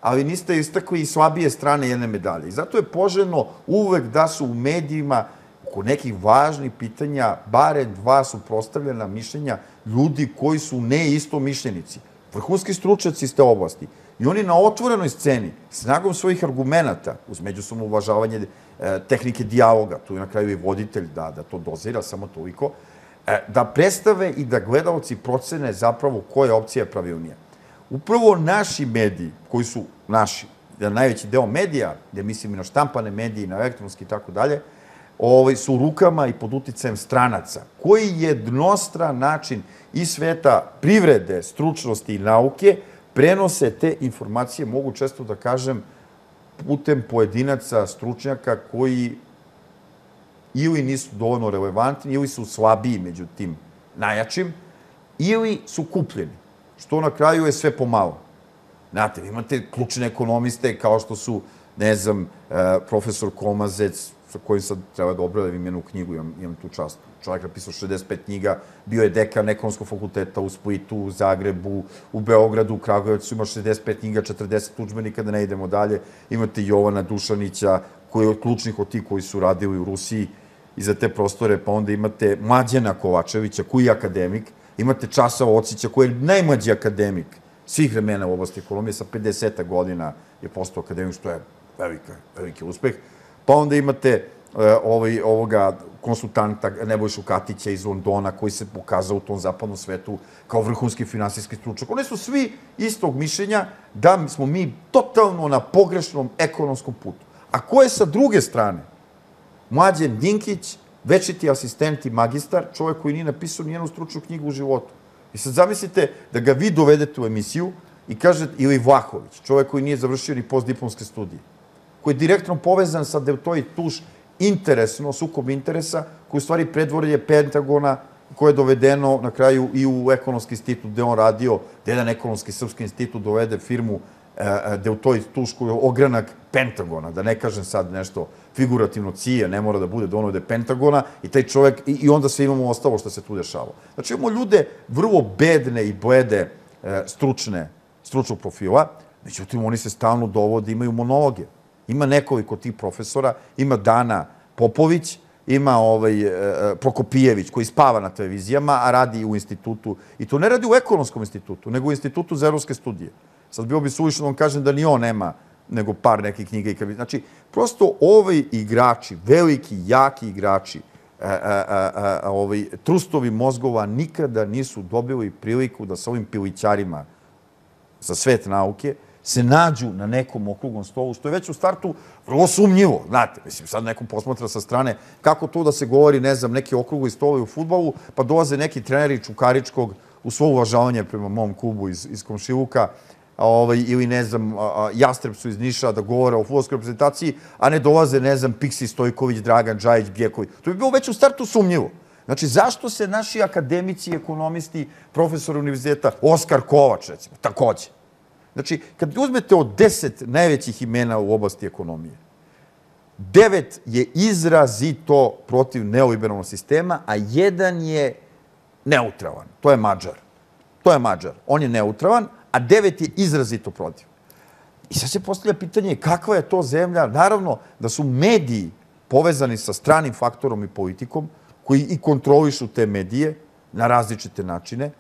ali niste istakli i slabije strane jedne medalje. I zato je poželjno uvek da su u medijima oko nekih važnih pitanja barem dva suprotstavljena mišljenja ljudi koji su neistomišljenici, vrhunski stručnjaci iz te oblasti. I oni na otvorenoj sceni, snagom svojih argumenata, uz međusobno uvažavanje tehnike dijaloga, tu je na kraju i voditelj da to dozira, samo toliko, da predstave i da gledaoci procene zapravo koja opcija je pravilnija. Upravo naši mediji, koji su naši, najveći deo medija, gde mislim i na štampane medije, na elektronski i tako dalje, su u rukama i pod uticajem stranaca, koji jednostran način iz sveta privrede, stručnosti i nauke prenose te informacije, mogu često da kažem, putem pojedinaca, stručnjaka koji ili nisu dovoljno relevantni, ili su slabiji među tim najjačim, ili su kupljeni, što na kraju je sve pomalo. Znate, vi imate ključne ekonomiste kao što su, ne znam, profesor Komazec, sa kojim sad treba da obradavim jednu knjigu, imam tu čast. Čovjek je napisao 65 knjiga, bio je dekan ekonomskog fakulteta u Splitu, u Zagrebu, u Beogradu, u Kragujevcu, ima 65 knjiga, 40 udžbenika, da ne idemo dalje. Imate Jovana Dušanića, koji je od ključnih od tih koji su radili u Rusiji i za te prostore, pa onda imate Mlađana Kovačevića, koji je akademik, imate Časava Ocića, koji je najmlađi akademik svih vremena u oblasti ekonomije, sa 50 godina je postao akademik, što je veliki uspeh. Pa onda imate ovoga konsultanta Nebojšu Katića iz Londona, koji se pokazao u tom zapadnom svetu kao vrhunski finansijski stručnjak. Oni su svi istog mišljenja da smo mi totalno na pogrešnom ekonomskom putu. A ko je sa druge strane? Mlađan Dinkić, večiti asistent i magistar, čovjek koji nije napisao nijednu stručnu knjigu u životu. I sad zamislite da ga vi dovedete u emisiju i kažete, ili Vlahović, čovjek koji nije završio ni postdiplomske studije, koji je direktno povezan sa Deltoid Touche interesno, sukob interesa, koji u stvari predvorje Pentagona, koje je dovedeno na kraju i u ekonomski institut gde on radio, gde jedan ekonomski srpski institut dovede firmu Deltoid Touche, koji je ogranak Pentagona, da ne kažem sad nešto figurativno CIA, ne mora da bude donode Pentagona, i taj čovjek, i onda sve imamo ostalo što se tu dešava. Znači imamo ljude vrlo bedne i blede stručnog profila, međutim oni se stalno dovode, imaju monologe. Ima nekoliko tih profesora, ima Dana Popović, ima Prokopijević koji spava na televizijama, a radi u institutu, i to ne radi u ekonomskom institutu, nego u institutu za evropske studije. Sad bilo bi suvišno da vam kažem da ni on nema nego par nekih knjiga i kabineta. Znači, prosto ovi igrači, veliki, jaki igrači, trustovi mozgova nikada nisu dobili priliku da sa ovim pilićarima za svet nauke se nađu na nekom okruglom stolu, što je već u startu vrlo sumnjivo. Znate, mislim, sad neko posmatra sa strane kako to da se govori, ne znam, neki okrugli stolovi u fudbalu, pa dolaze neki treneri Čukaričkog u svo uvažavanje prema mom klubu iz Komšiluka, ili, ne znam, Jastrepsu iz Niša da govore o fudbalskoj reprezentaciji, a ne dolaze, ne znam, Piksi Stojković, Dragan Džajić, Bjeković. To bi bilo već u startu sumnjivo. Znači, zašto se naši akademici, ekonomisti, profesori univerziteta, Oskar Kovač, recimo, takođe. Znači, kad uzmete od 10 najvećih imena u oblasti ekonomije, 9 je izrazito protiv neoliberalnog sistema, a 1 je neutralan. To je Mađar. On je neutralan, a 9 je izrazito protiv. I sad se postavlja pitanje kakva je to zemlja. Naravno da su mediji povezani sa stranim faktorom i politikom, koji i kontrolišu te medije na različite načine,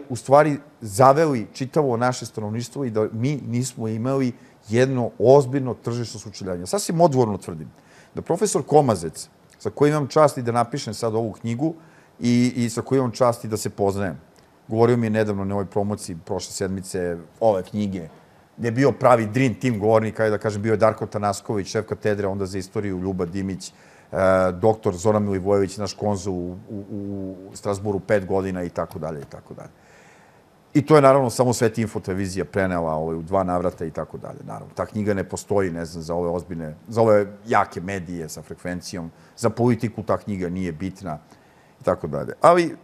u stvari zaveli čitavo naše stanovništvo i da mi nismo imali jedno ozbiljno tržišno sučeljavanje. Sasvim odgovorno tvrdim da profesor Komazec, sa kojim imam čast i da napišem sad ovu knjigu i sa kojim imam čast i da se poznajem, govorio mi je nedavno na ovoj promociji prošle sedmice ove knjige, gde je bio pravi dream team govornika, da kažem, bio je Darko Tanasković, šef katedre, onda za istoriju Ljuba Dimić, doktor Zoran Milivojević, naš konzul u Strasburu 5 godina i tako dalje i tako dalje. I to je naravno samo Sveti Info televizija prenela u 2 navrata i tako dalje. Naravno, ta knjiga ne postoji, ne znam, za ove jake medije sa frekvencijom, za politiku ta knjiga nije bitna i tako dalje. Ali,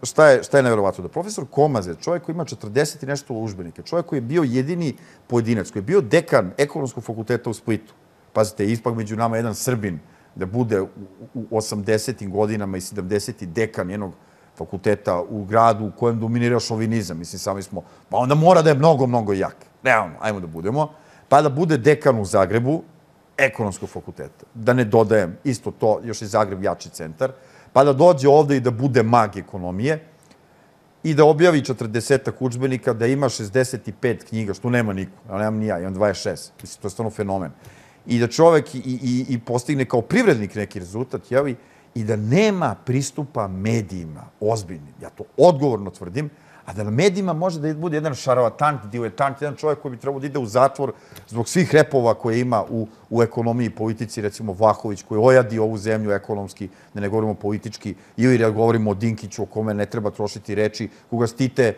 šta je nevjerovatno? Da profesor Komaze, čovjek koji ima 40 i nešto udžbenika, čovjek koji je bio jedini pojedinac, koji je bio dekan Ekonomskog fakulteta u Splitu, pazite, ispak među nama jedan Srbin, da bude u 80. godinama i 70. dekan jednog fakulteta u gradu u kojem dominira šovinizam. Mislim, sami smo, pa onda mora da je mnogo, mnogo jak. Realno, ajmo da budemo. Pa da bude dekan u Zagrebu, Ekonomskog fakulteta. Da ne dodajem isto to, još je Zagreb jači centar. Pa da dođe ovde i da bude mag ekonomije i da objavi 40 udžbenika, da ima 65 knjiga, što nema niko. Ja nemam ni ja, imam 26. Mislim, to je stvarno fenomen. I da čovek i postigne kao privrednik neki rezultat, jeli, i da nema pristupa medijima, ozbiljnim. Ja to odgovorno tvrdim, a da na medijima može da bude jedan šarlatant, diletant, jedan čovjek koji bi trebao da ide u zatvor zbog svih repova koje ima u ekonomiji i politici, recimo Vlahović, koji ojadi ovu zemlju ekonomski, da ne govorimo politički, ili da govorimo o Dinkiću, o kome ne treba trošiti reči, koga stite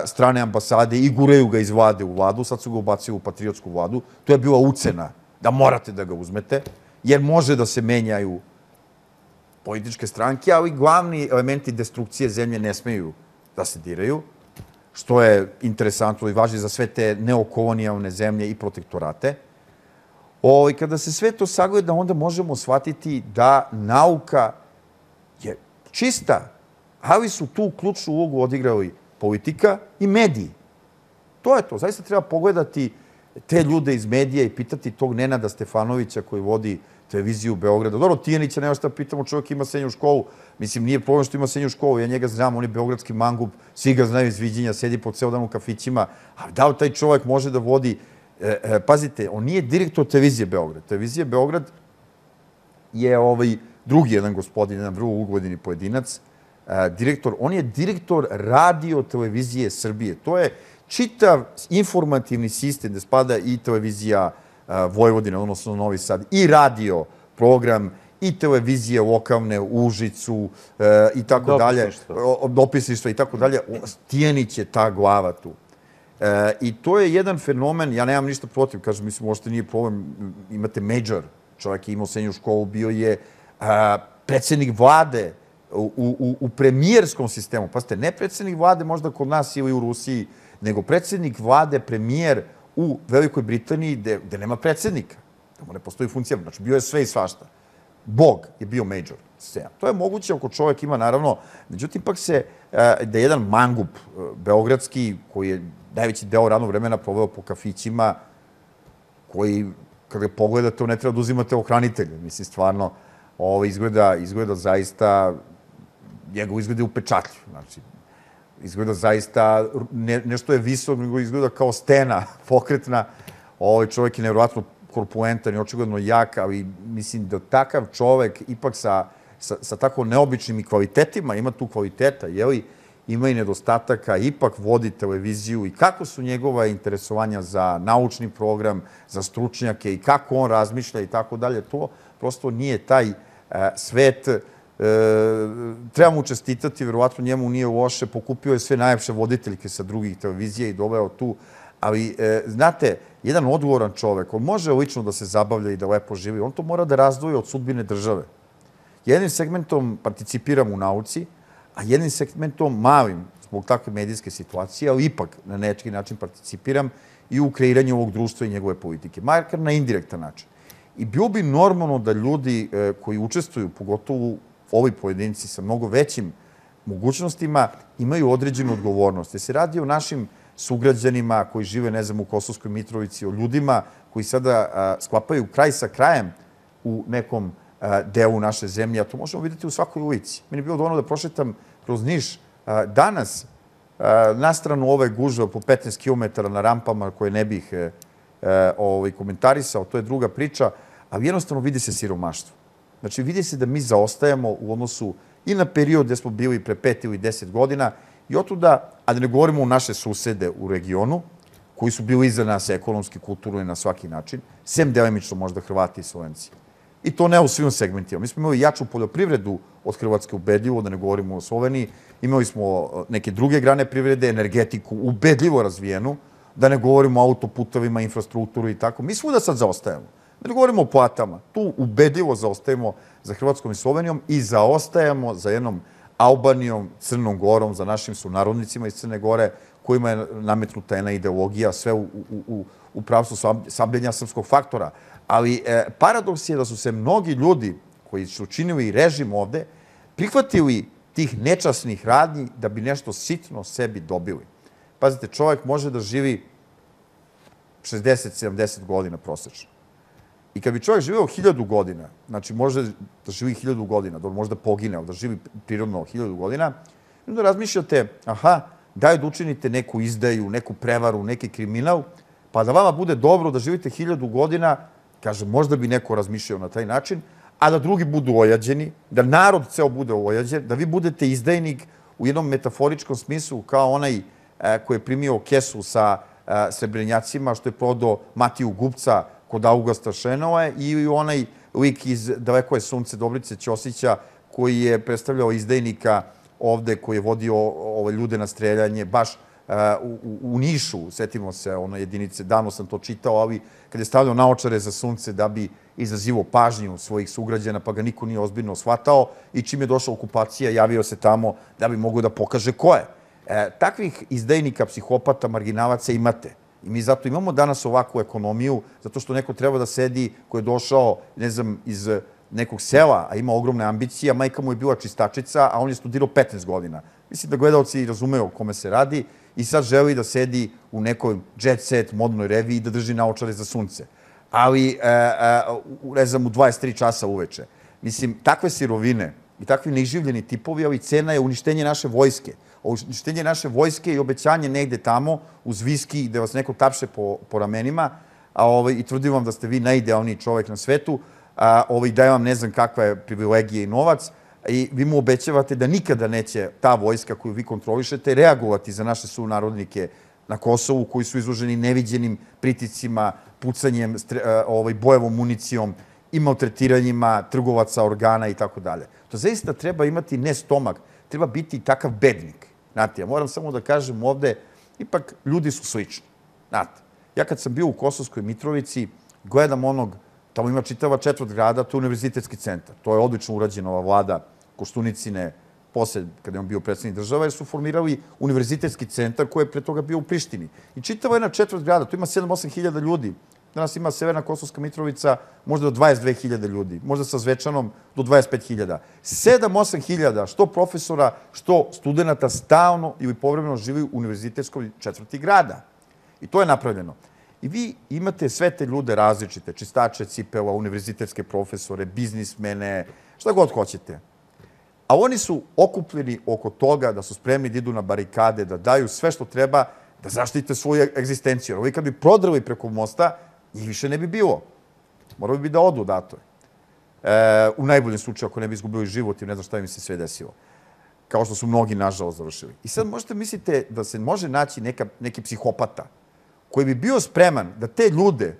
strane ambasade i gureju ga iz vlade u vladu, sad su ga ubacili u patriotsku vladu. To je bila ucena da morate da ga uzmete, jer može da se menjaju političke stranke, ali glavni elementi destrukcije zemlje ne smeju da se diraju, što je interesantno i važi za sve te neokolonijalne zemlje i protektorate. Kada se sve to sagleda, onda možemo shvatiti da nauka je čista, ali su tu ključnu ulogu odigrali politika i mediji. To je to. Zaista treba pogledati te ljude iz medija i pitati tog Nenada Stefanovića koji vodi televiziju Beograda. Dobro, Tijanića nema šta pitamo, čovjek ima srednju školu. Mislim, nije problem što ima srednju školu, ja njega znam, on je beogradski mangup, svi ga znaju iz viđenja, sedi po ceo dan u kafićima. A da li taj čovjek može da vodi... Pazite, on nije direktor televizije Beograd. Televizija Beograd je drugi jedan gospodin, jedan vrlo ugledni pojedinac, direktor, on je direktor radio televizije Srbije. To je čitav informativni sistem gde spada i televizija Vojvodine, odnosno Novi Sad, i radio program, i televizije lokalne u Užicu i tako dalje, dopisništvo i tako dalje. Tijanić je ta glava tu. I to je jedan fenomen, ja nemam ništa protiv, kažem, mislim, možete nije problem, imate major, čovjek je imao srednju školu, bio je predsjednik vlade u premijerskom sistemu. Pazite, ne predsjednik vlade možda kod nas ili u Rusiji, nego predsjednik vlade, premijer u Velikoj Britaniji gde nema predsjednika. Tamo ne postoji funkcija. Znači, bio je sve i svašta. Bog je bio major. To je moguće ako čovjek ima, naravno. Međutim, pak se, da je jedan mangup beogradski, koji je najveći deo radnog vremena proveo po kafićima, koji, kada ga pogledate, ne treba da uzimate ohranitelje. Mislim, stvarno, izgleda zaista, njegov izgleda upečatljiv. Znači, izgleda zaista, nešto je visok, nego izgleda kao stena pokretna. Ovaj čovjek je nevjerovatno korpulentan i očigledno jak, ali mislim da takav čovjek ipak sa tako neobičnim kvalitetima, ima tu kvaliteta, ima i nedostataka, ipak vodi televiziju i kako su njegova interesovanja za naučni program, za stručnjake i kako on razmišlja i tako dalje, to prosto nije taj svet. Treba mu čestitati, verovatno njemu nije loše, pokupio je sve najlepše voditeljke sa drugih televizija i doveo tu, ali znate, jedan odgovoran čovek, on može lično da se zabavlja i da lepo živi, on to mora da razdvoji od sudbine države. Jednim segmentom participiram u nauci, a jednim segmentom malim, zbog takve medijske situacije, ali ipak na neki način participiram i u kreiranju ovog društva i njegove politike, makar na indirektan način. I bilo bi normalno da ljudi koji učestvuju, pogotovo ovi pojedinci sa mnogo većim mogućnostima, imaju određenu odgovornost. Jer se radi o našim sugrađanima koji žive, ne znam, u Kosovskoj Mitrovici, o ljudima koji sada sklapaju kraj sa krajem u nekom delu naše zemlje, a to možemo vidjeti u svakoj ulici. Meni je bilo dovoljno da prošetam kroz Niš danas, na stranu ove gužve po 15 km na rampama koje ne bih komentarisao, to je druga priča, ali jednostavno vidi se siromaštvo. Znači, vidi se da mi zaostajemo u odnosu i na period gde smo bili pre 5 ili 10 godina i otuda, a da ne govorimo o naše susede u regionu, koji su bili iza nas ekonomski, kulturno i na svaki način, sem delimično možda Hrvati i Slovenci. I to ne u svim segmentima. Mi smo imali jaču poljoprivredu od Hrvatske ubedljivo, da ne govorimo o Sloveniji. Imali smo neke druge grane privrede, energetiku ubedljivo razvijenu, da ne govorimo o autoputovima, infrastrukturu i tako. Mi svuda sad zaostajemo. Da ne govorimo o platama. Tu ubedljivo zaostajemo za Hrvatskom i Slovenijom i zaostajemo za jednom Albanijom, Crnom Gorom, za našim sunarodnicima iz Crne Gore, kojima je nametnuta jedna ideologija, sve u pravcu slabljenja srpskog faktora. Ali paradoks je da su se mnogi ljudi koji su činili režim ovde prihvatili tih nečasnih radnji da bi nešto sitno sebi dobili. Pazite, čovjek može da živi 60-70 godina prosečno. I kad bi čovjek živeo 1000 godina, znači može da živi 1000 godina, da možda pogine, ali da živi prirodno 1000 godina, onda razmišljate, daj da učinite neku izdaju, neku prevaru, neki kriminal, pa da vama bude dobro da živite 1000 godina, kaže, možda bi neko razmišljao na taj način, a da drugi budu ojađeni, da narod ceo bude ojađen, da vi budete izdajnik u jednom metaforičkom smislu kao onaj koji je primio kesu sa srebrenjacima, što je prodao Matiju Gupca kod Augusta Šenova i onaj lik iz Daleko je sunce Dobrice Ćosića koji je predstavljao izdajnika ovde, koji je vodio ove ljude na streljanje, baš u Nišu, setimo se one jedinice, davno sam to čitao, ali kad je stavljao naočare za sunce da bi izazivo pažnju svojih sugrađana, pa ga niko nije ozbiljno shvatao i čim je došla okupacija, javio se tamo da bi mogao da pokaže ko je. Takvih izdajnika, psihopata, marginalaca imate. I mi zato imamo danas ovakvu ekonomiju, zato što neko treba da sedi koji je došao, ne znam, iz nekog sela, a ima ogromne ambicije, a majka mu je bila čistačica, a on je studirao 15 godina. Mislim da gledalci razumeju o kome se radi i sad želi da sedi u nekoj jet set, modnoj reviji i da drži naočare za sunce. Ali, ne znam, u 23 časa uveče. Mislim, takve sirovine i takvi neiživljeni tipovi, ali cena je uništenje naše vojske. Uništenje naše vojske i obećanje negde tamo uz viski gde vas neko tapše po ramenima i tvrdi vam da ste vi najidealniji čovek na svetu, daje vam ne znam kakva je privilegija i novac i vi mu obećavate da nikada neće ta vojska koju vi kontrolišete reagovati za naše sunarodnike na Kosovu koji su izloženi neviđenim priticima, pucanjem, bojevom municijom i maltretiranjima trgovaca organa i tako dalje. To zaista treba imati ne stomak, treba biti takav bednik. Znate, ja moram samo da kažem ovde, ipak ljudi su slični. Znate, ja kad sam bio u Kosovskoj Mitrovici, gledam onog, tamo ima čitava četvrt grada, to je univerzitetski centar. To je odlično urađena ova vlada Koštunicine, posle, kada je on bio predsednik država, jer su formirali univerzitetski centar koji je pre toga bio u Prištini. I čitava jedna četvrt grada, tu ima 7-8 hiljada ljudi. Danas ima Severna Kosovska Mitrovica možda do 22.000 ljudi, možda sa Zvečanom do 25.000. 7-8 hiljada, što profesora, što studenta stalno ili povremeno živi u univerzitetskoj četvrti grada. I to je napravljeno. I vi imate sve te ljude različite, čistače cipela, univerzitetske profesore, biznismene, šta god hoćete. A oni su okupljeni oko toga da su spremni da idu na barikade, da daju sve što treba da zaštite svoju egzistenciju. Ovi kad bi prodrli preko mosta, njih više ne bi bilo. Morali bi da odu odato. U najboljem slučaju, ako ne bi izgubili život i ne znam šta im se sve desilo. Kao što su mnogi, nažalost, završili. I sad možete mislite da se može naći neki psihopata koji bi bio spreman da te ljude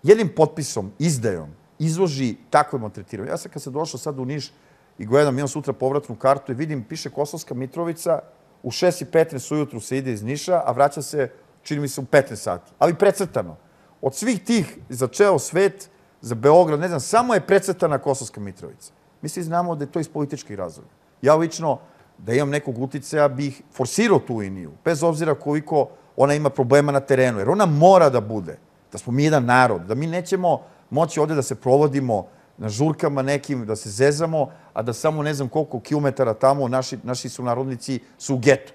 jednim potpisom, izdajom, izloži takvom maltretiranju. Ja sam kad sam došao sad u Niš i gledam, imam sutra povratnu kartu i vidim, piše Kosovska Mitrovica, u 6:15 ujutru se ide iz Niša, a vraća se, čini mi se, u 15 sati. Ali precrtano. Od svih tih za ceo svet, za Beograd, ne znam, samo je precrtana Kosovska Mitrovica. Mi svi znamo da je to iz političkih razloga. Ja lično, da imam nekog uticaja, bih forsirao tu liniju, bez obzira koliko ona ima problema na terenu, jer ona mora da bude, da smo mi jedan narod, da mi nećemo moći ovde da se provodimo na žurkama nekim, da se zezamo, a da samo ne znam koliko kilometara tamo naši sunarodnici su u getu.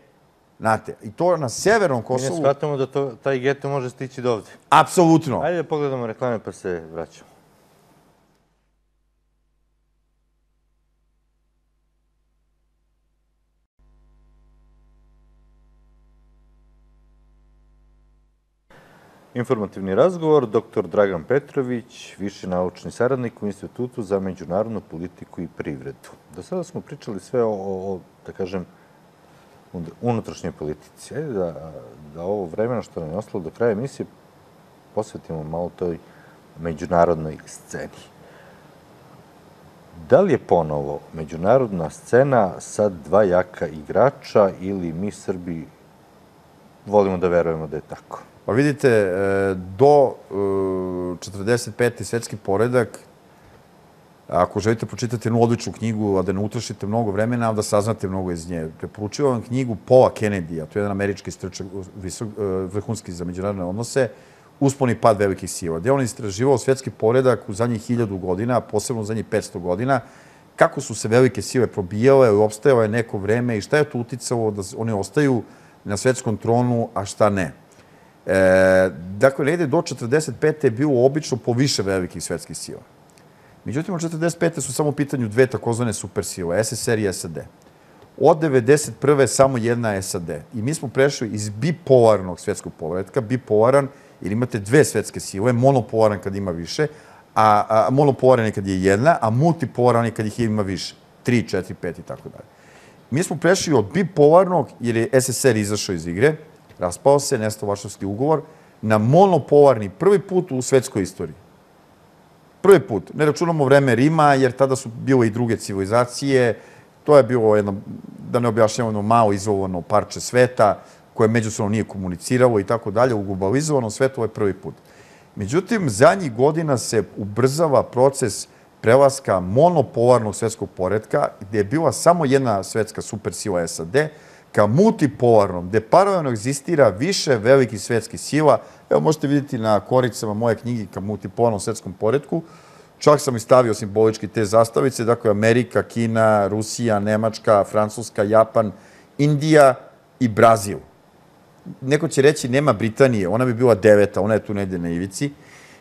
Znate, i to na severnom Kosovu... Mi ne shvatamo da taj geto može stići do ovde. Apsolutno. Ajde da pogledamo reklame pa se vraćamo. Informativni razgovor, dr. Dragan Petrović, viši naučni saradnik u Institutu za međunarodnu politiku i privredu. Do sada smo pričali sve o da kažem, unutrašnjoj politici. Ajde da ovo vremena što nam je ostalo do kraja emisije posvetimo malo toj međunarodnoj sceni. Da li je ponovo međunarodna scena sad dva jaka igrača ili mi Srbi volimo da verujemo da je tako? Pa vidite, do 45. svetski poredak, ako želite počitati jednu odličnu knjigu, a da ne utrošite mnogo vremena, a da saznate mnogo iz nje, preporučujem vam knjigu Paula Kennedy-a, to je jedan američki istračak vrhunski za međunarodne odnose, Uspon i pad velikih sila, gde on istraživao svetski poredak u zadnjih 1000 godina, posebno u zadnjih 500 godina, kako su se velike sile probijale i opstajale neko vreme i šta je to uticalo da oni ostaju na svetskom tronu, a šta ne. Dakle, negde do 45. je bilo obično po više velikih svetskih sila. Međutim, od 45. su samo u pitanju dve takozvane supersile, SSR i SAD. Od 91. samo jedna SAD. I mi smo prešli iz bipolarnog svetskog poretka, bipolaran, jer imate dve svetske sile, monopolaran kad ima više, a monopolaran je kad je jedna, a multipolaran je kad ih ima više. 3, 4, 5 i tako dalje. Mi smo prešli od bipolarnog, jer je SSR izašao iz igre, raspao se, nestao Varšavski ugovor, na monopolarni prvi put u svetskoj istoriji. Prvi put. Ne računamo vreme Rima, jer tada su bile i druge civilizacije. To je bilo jedno, da ne objašnjavamo, malo izolovano parče sveta, koje međusobno nije komuniciralo i tako dalje. U globalizovanom svetu ovo je prvi put. Međutim, zadnjih godina se ubrzava proces prelaska monopolarnog svetskog poretka, gde je bila samo jedna svetska supersila SAD, ka multipolarnom, gde paralelno egzistira više velikih svetskih sila. Evo, možete vidjeti na koricama moje knjige ka multipolarnom svetskom poretku. Čak sam i stavio simbolički te zastavice, dakle Amerika, Kina, Rusija, Nemačka, Francuska, Japan, Indija i Brazil. Neko će reći nema Britanije, ona bi bila 9, ona je tu negde na ivici.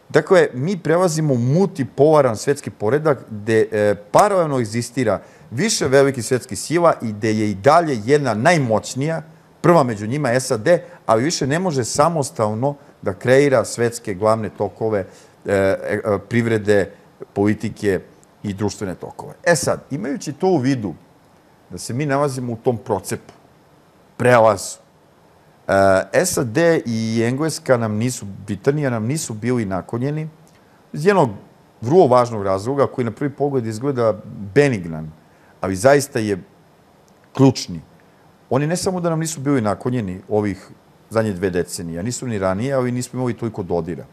Dakle, mi prelazimo u multipolaran svetski poredak gde paralelno egzistira više velikih svetskih sila i gde je i dalje jedna najmoćnija, prva među njima SAD, ali više ne može samostalno da kreira svetske glavne tokove privrede, politike i društvene tokove. sad, imajući to u vidu da se mi nalazimo u tom procepu, prelazu, SAD i Engleska nam nisu, Britanija nam nisu bili naklonjeni iz jednog vrlo važnog razloga koji na prvi pogled izgleda benignan, ali zaista je ključni. Oni ne samo da nam nisu bili naklonjeni ovih zadnje 2 decenije, nisu ni ranije, ali nismo imali toliko dodira.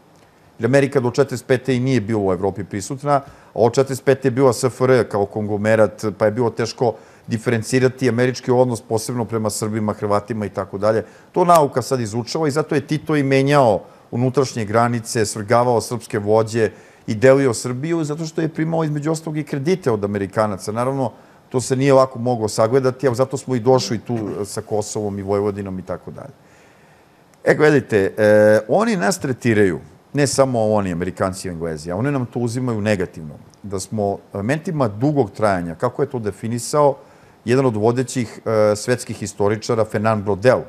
Jer Amerika do 45. i nije bilo u Evropi prisutna, a od 45. je bila SFRJ kao konglomerat, pa je bilo teško diferencirati američki odnos, posebno prema Srbima, Hrvatima i tako dalje. To nauka sad izučava i zato je Tito i menjao unutrašnje granice, svrgavao srpske vođe i delio Srbiju, zato što je primao između ostalog i kredite od Amerikanaca. Naravno, to se nije lako moglo sagledati, a zato smo i došli tu sa Kosovom i Vojvodinom i tako dalje. Gledajte, oni nas tretiraju, ne samo oni, Amerikanci i Englezi, a oni nam to uzimaju negativno, da smo elementima dugog trajanja, kako je to definisao jedan od vodećih svetskih historičara, Fernand Braudel,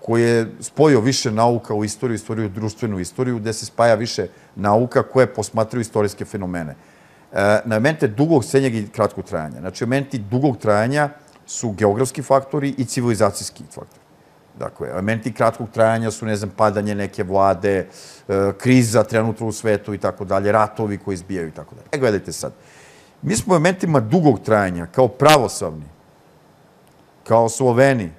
koji je spojio više nauka u istoriju, društvenu istoriju, gde se spaja više nauka koje posmatraju istorijske fenomene. Na elemente dugog, srednjeg i kratkog trajanja. Znači, elementi dugog trajanja su geografski faktori i civilizacijski faktori. Dakle, elementi kratkog trajanja su, ne znam, padanje neke vlade, kriza trenutno u svetu i tako dalje, ratovi koji izbijaju i tako dalje. Gledajte sad. Mi smo elementima dugog trajanja, kao pravoslavni, kao Sloveni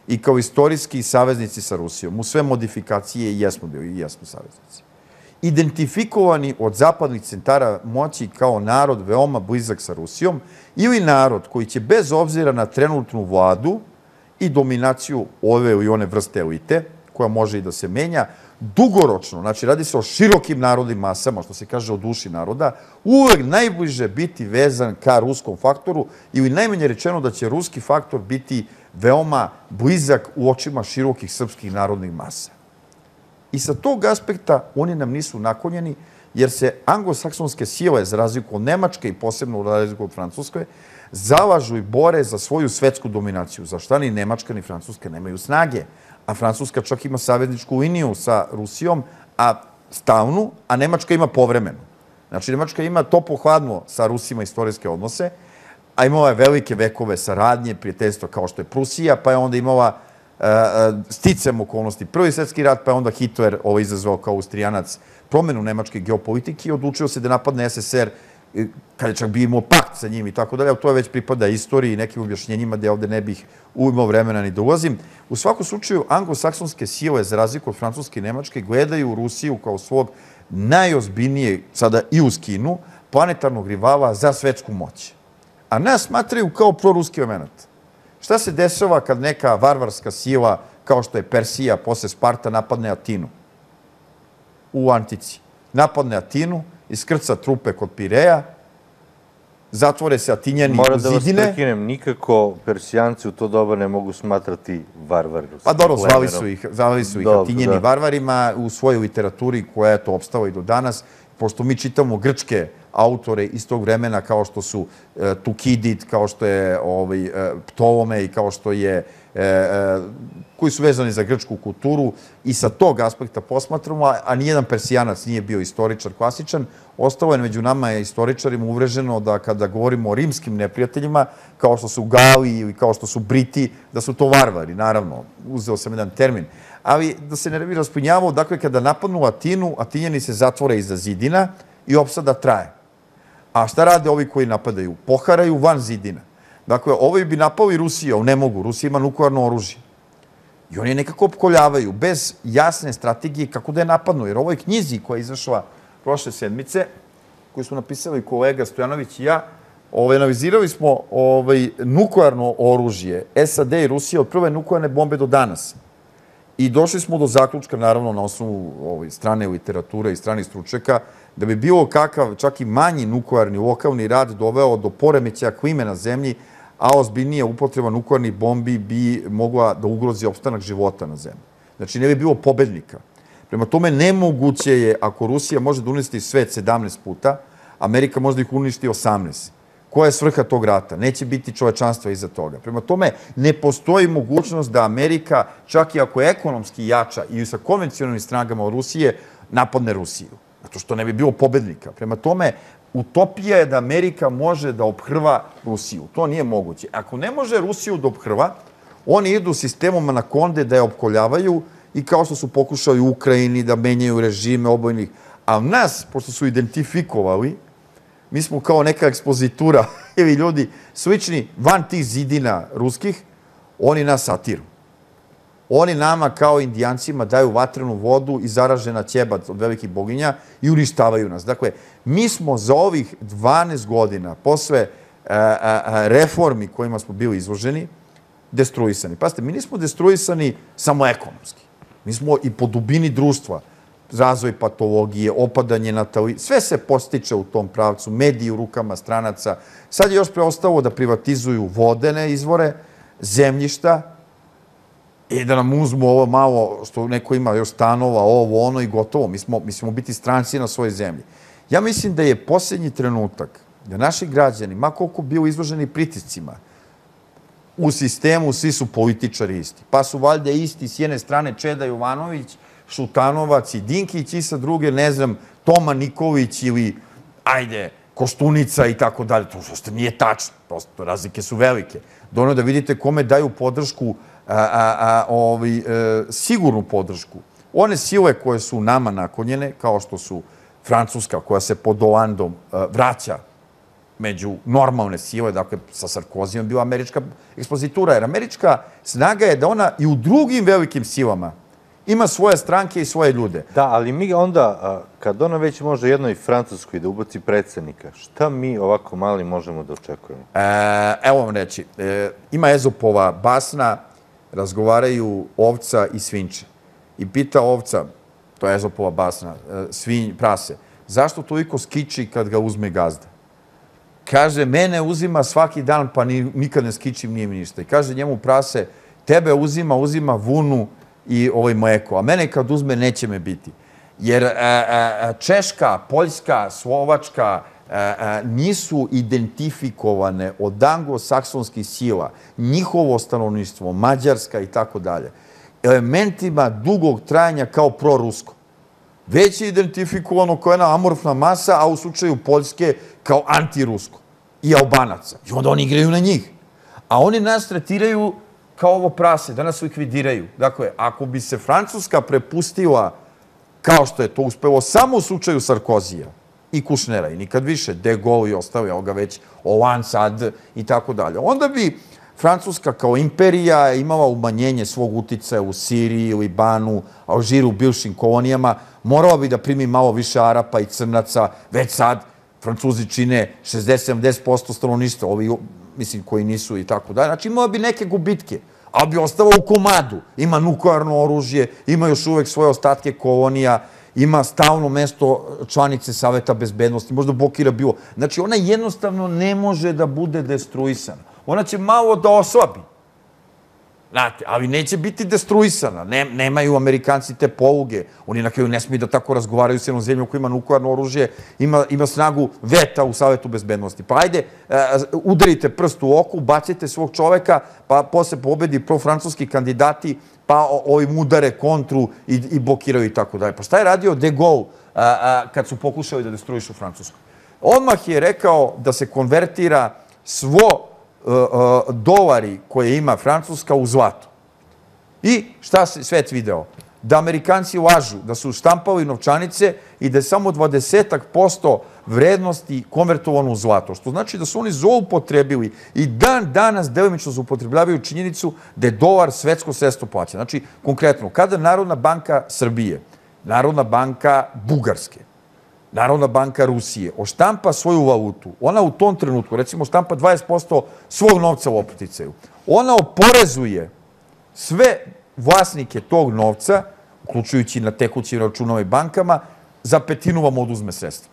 i kao istorijski saveznici sa Rusijom, u sve modifikacije i jesmo bili i jesmo saveznici. Identifikovani od zapadnih centara moći kao narod veoma blizak sa Rusijom ili narod koji će bez obzira na trenutnu vladu i dominaciju ove ili one vrste elite, koja može i da se menja, dugoročno, znači radi se o širokim narodnim masama, što se kaže o duši naroda, uvek najbliže biti vezan ka ruskom faktoru ili najmanje rečeno da će ruski faktor biti veoma blizak u očima širokih srpskih narodnih masa. I sa tog aspekta oni nam nisu naklonjeni, jer se anglosaksonske sile, za razliku od Nemačke i posebno za razliku od Francuske, zalažu i bore za svoju svetsku dominaciju. Za šta ni Nemačka ni Francuska nemaju snage, a Francuska čak ima savezničku liniju sa Rusijom, a stalnu, a Nemačka ima povremenu. Znači, Nemačka ima toplo-hladno sa Rusima istorijske odnose, a imala je velike vekove saradnje, prijateljstva kao što je Prusija, pa je onda imala sticam okolnosti Prvi svetski rat, pa je onda Hitler izazvao kao Austrijanac promenu nemačke geopolitike i odlučio se da napadne SSR kada čak bi imao pakt sa njim i tako dalje, ali to je već pripada istoriji i nekim objašnjenjima gde ovde ne bih imao vremena ni da ulazim. U svakom slučaju, anglosaksonske sile, za razliku od Francuske i Nemačke, gledaju Rusiju kao svog najozbiljnijeg, sada i uz Kinu, planetarnog rivala za svetsku moć. A nas smatraju kao proruski element. Šta se dešava kad neka varvarska sila, kao što je Persija, posle Sparta, napadne Atinu? U antici. Napadne Atinu, iskrca trupe kod Pireja, zatvore se Atinjani u zidine. Moram da vas prekinem, nikako Persijanci u to doba ne mogu smatrati varvari. Pa dobro, zvali su ih Atinjani varvarima u svojoj literaturi koja je to opstala i do danas, pošto mi čitamo grčke autore iz tog vremena kao što su Tukidid, kao što je Ptolomej, kao što je koji su vezani za grčku kulturu i sa tog aspekta posmatramo, a nijedan Persijanac nije bio istoričar klasičan. Ostalo je među nama istoričarima uvreženo da kada govorimo o rimskim neprijateljima, kao što su Gali ili kao što su Briti, da su to varvari, naravno. Uzeo sam jedan termin. Ali da se ne bi raspinjavao, dakle, kada napadnu Atinu, Atinjani se zatvore iza zidina i opsada traje. A šta rade ovi koji napadaju? Poharaju van zidina. Dakle, ovi bi napali Rusiju, ali ne mogu. Rusija ima nuklearno oružje. I oni nekako opkoljavaju, bez jasne strategije kako da je napadnu. Jer ovoj knjizi koja je izašla prošle sedmice, koju smo napisali kolega Stojanović i ja, analizirali smo nuklearno oružje SAD i Rusije od prve nuklearne bombe do danas. I došli smo do zaključka, naravno, na osnovu strane literature i stranih stručnjaka, da bi bilo kakav, čak i manji nuklearni lokalni rad doveo do poremećaja klime na zemlji, a ozbiljnija upotreba nuklearnih bombi bi mogla da ugrozi opstanak života na zemlji. Znači, ne bi bilo pobednika. Prema tome, nemoguće je, ako Rusija može da uništi svet 17 puta, Amerika može da ih uništi 18. Koja je svrha tog rata? Neće biti čovečanstva iza toga. Prema tome, ne postoji mogućnost da Amerika, čak i ako je ekonomski jača i sa konvencionalnim snagama od Rusije, napadne Rusiju. Zato što ne bi bilo pobednika. Prema tome, utopija je da Amerika može da ophrva Rusiju. To nije moguće. Ako ne može Rusiju da ophrva, oni idu sistemom anakonde da je opkoljavaju i kao što su pokušali u Ukrajini da menjaju režime obojnih. A nas, pošto su identifikovali, mi smo kao neka ekspozitura ili ljudi slični van tih zidina ruskih, oni nas satiru. Oni nama kao Indijancima daju vatrenu vodu i zaražena ćebat od velikih boginja i uništavaju nas. Dakle, mi smo za ovih 12 godina, posle reformi kojima smo bili izloženi, destruisani. Pazite, mi nismo destruisani samo ekonomski. Mi smo i po dubini društva. Razvoj patologije, opadanje nataliteta, sve se postiče u tom pravcu, mediji u rukama stranaca. Sad je još preostalo da privatizuju vodene izvore, zemljišta i da nam uzmu ovo malo što neko ima još stanova, ovo, ono i gotovo. Mi ćemo biti stranci na svojoj zemlji. Ja mislim da je posljednji trenutak da naši građani, ma koliko bili izloženi pritiscima, u sistemu svi su političari isti. Pa su valjda isti s jedne strane Čeda Jovanović, Šutanovac i Dinkić i sa druge, ne znam, Toma Nikolić ili, ajde, Koštunica i tako dalje. To što nije tačno. Prosto, razlike su velike. Dovoljno da vidite kome daju podršku, sigurnu podršku. One sile koje su nama naklonjene, kao što su Francuska, koja se pod Holandom vraća među normalne sile, dakle, sa Sarkozijom bila američka ekspozitura, jer američka snaga je da ona i u drugim velikim silama ima svoje stranke i svoje ljude. Da, ali mi onda, kad ona već može jednoj Francuskoj da ubaci predsednika, šta mi ovako mali možemo da očekujemo? Evo vam reći, ima Ezopova basna, razgovaraju ovca i svinče. I pita ovca, to je Ezopova basna, prase, zašto toliko skiči kad ga uzme gazda? Kaže, mene uzima svaki dan, pa nikad ne skičim, nije mi ništa. I kaže njemu prase, tebe uzima vunu i mleko, a mene kad uzme neće me biti. Jer Češka, Poljska, Slovačka nisu identifikovane od anglosaksonskih sila, njihovo stanovništvo, Mađarska i tako dalje, elementima dugog trajanja kao prorusko. Već je identifikovano kao jedna amorfna masa, a u slučaju Poljske kao antirusko i Albanaca. I onda oni igraju na njih. A oni nas tretiraju kao ovo prase, da nas likvidiraju. Dakle, ako bi se Francuska prepustila, kao što je to uspelo samo u slučaju Sarkozija, i Kušnera i nikad više, De Gaulle i ostao, evo ga već Hollande sad i tako dalje. Onda bi Francuska kao imperija imala umanjenje svog uticaja u Siriji, Libanu, Alžiru, bivšim kolonijama, morala bi da primi malo više Arapa i Crnaca, već sad Francuzi čine 60-70% stanovništva, ovi, mislim, koji nisu i tako dalje. Znači, imala bi neke gubitke, ali bi ostala u komadu. Ima nuklearno oružje, ima još uvek svoje ostatke kolonija, ima stalno mesto članice Saveta bezbednosti, možda blokira bilo. Znači, ona jednostavno ne može da bude destruisana. Ona će malo da oslabi. Znate, ali neće biti destruisana. Nemaju Amerikanci te poluge. Oni na kraju ne smiju da tako razgovaraju s jednom zemljom koja ima nuklearno oružje, ima snagu veta u Savetu bezbednosti. Pa ajde, udarite prst u oku, bacite svog čoveka, pa posle pobedi profrancuski kandidati, pa ovim udare kontru i blokiraju i tako dalje. Pa šta je radio De Gaulle kad su pokušali da destruišu Francusku? Odmah je rekao da se konvertira svo dolari koje ima Francuska u zlato. I šta se svet video? Da Amerikanci lažu, da su štampali novčanice i da je samo 20% vrednosti konvertovano u zlato. Što znači da su oni zloupotrebili i dan danas delimično zloupotrebljavaju činjenicu da je dolar svetsko sredstvo plaćanja. Znači, konkretno, kada Narodna banka Srbije, Narodna banka Bugarske, Narodna banka Rusije oštampa svoju valutu, ona u tom trenutku, recimo, štampa 20% svog novca u opticaju. Ona oporezuje sve vlasnike tog novca, uključujući na tekućim računama i bankama, za petinu vam oduzme sredstva.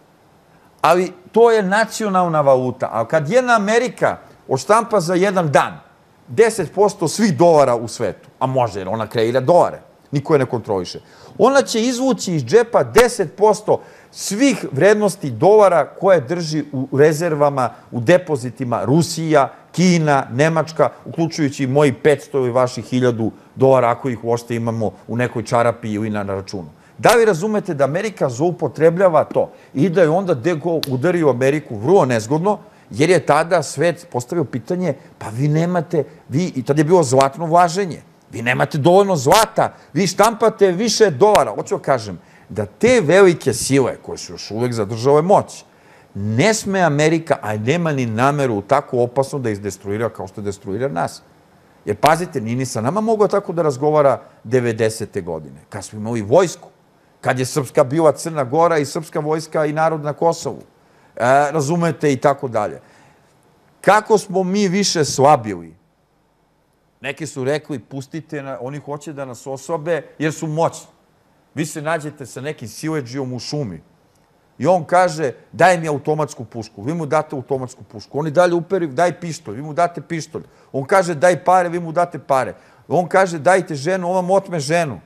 Ali to je nacionalna valuta. A kad jedna Amerika oštampa za jedan dan 10% svih dolara u svetu, a može jer ona kreira dolare, niko je ne kontroliše, ona će izvući iz džepa 10% svih vrednosti dolara koje drži u rezervama, u depozitima Rusija, Kina, Nemačka, uključujući moji 500 ili vaših 1000 dolara, ako ih uopšte imamo u nekoj čarapi ili na računu. Da li razumete da Amerika zloupotrebljava to i da je onda De Gaulle udario Ameriku vrlo nezgodno, jer je tada svet postavio pitanje, pa vi nemate, i tada je bilo zlatno vlaženje, vi nemate dovoljno zlata, vi štampate više dolara. Hoću da kažem da te velike sile, koje su još uvek zadržale moć, ne sme Amerika, a nema ni nameru tako opasno da ih destruira kao što destruira nas. Jer pazite, nije ni sa nama mogao tako da razgovara 90. godine, kad smo imali vojsku, kad je Srpska bila Crna Gora i Srpska vojska i narod na Kosovu. Razumete i tako dalje. Kako smo mi više slabili? Neki su rekli, pustite, oni hoće da nas osobe jer su moćni. Vi se nađete sa nekim siledžijom u šumi i on kaže, daj mi automatsku pušku. Vi mu date automatsku pušku. Oni dalje uperi, daj pištolj. Vi mu date pištolj. On kaže, daj pare, vi mu date pare. On kaže, dajte ženu, on vam otme ženu.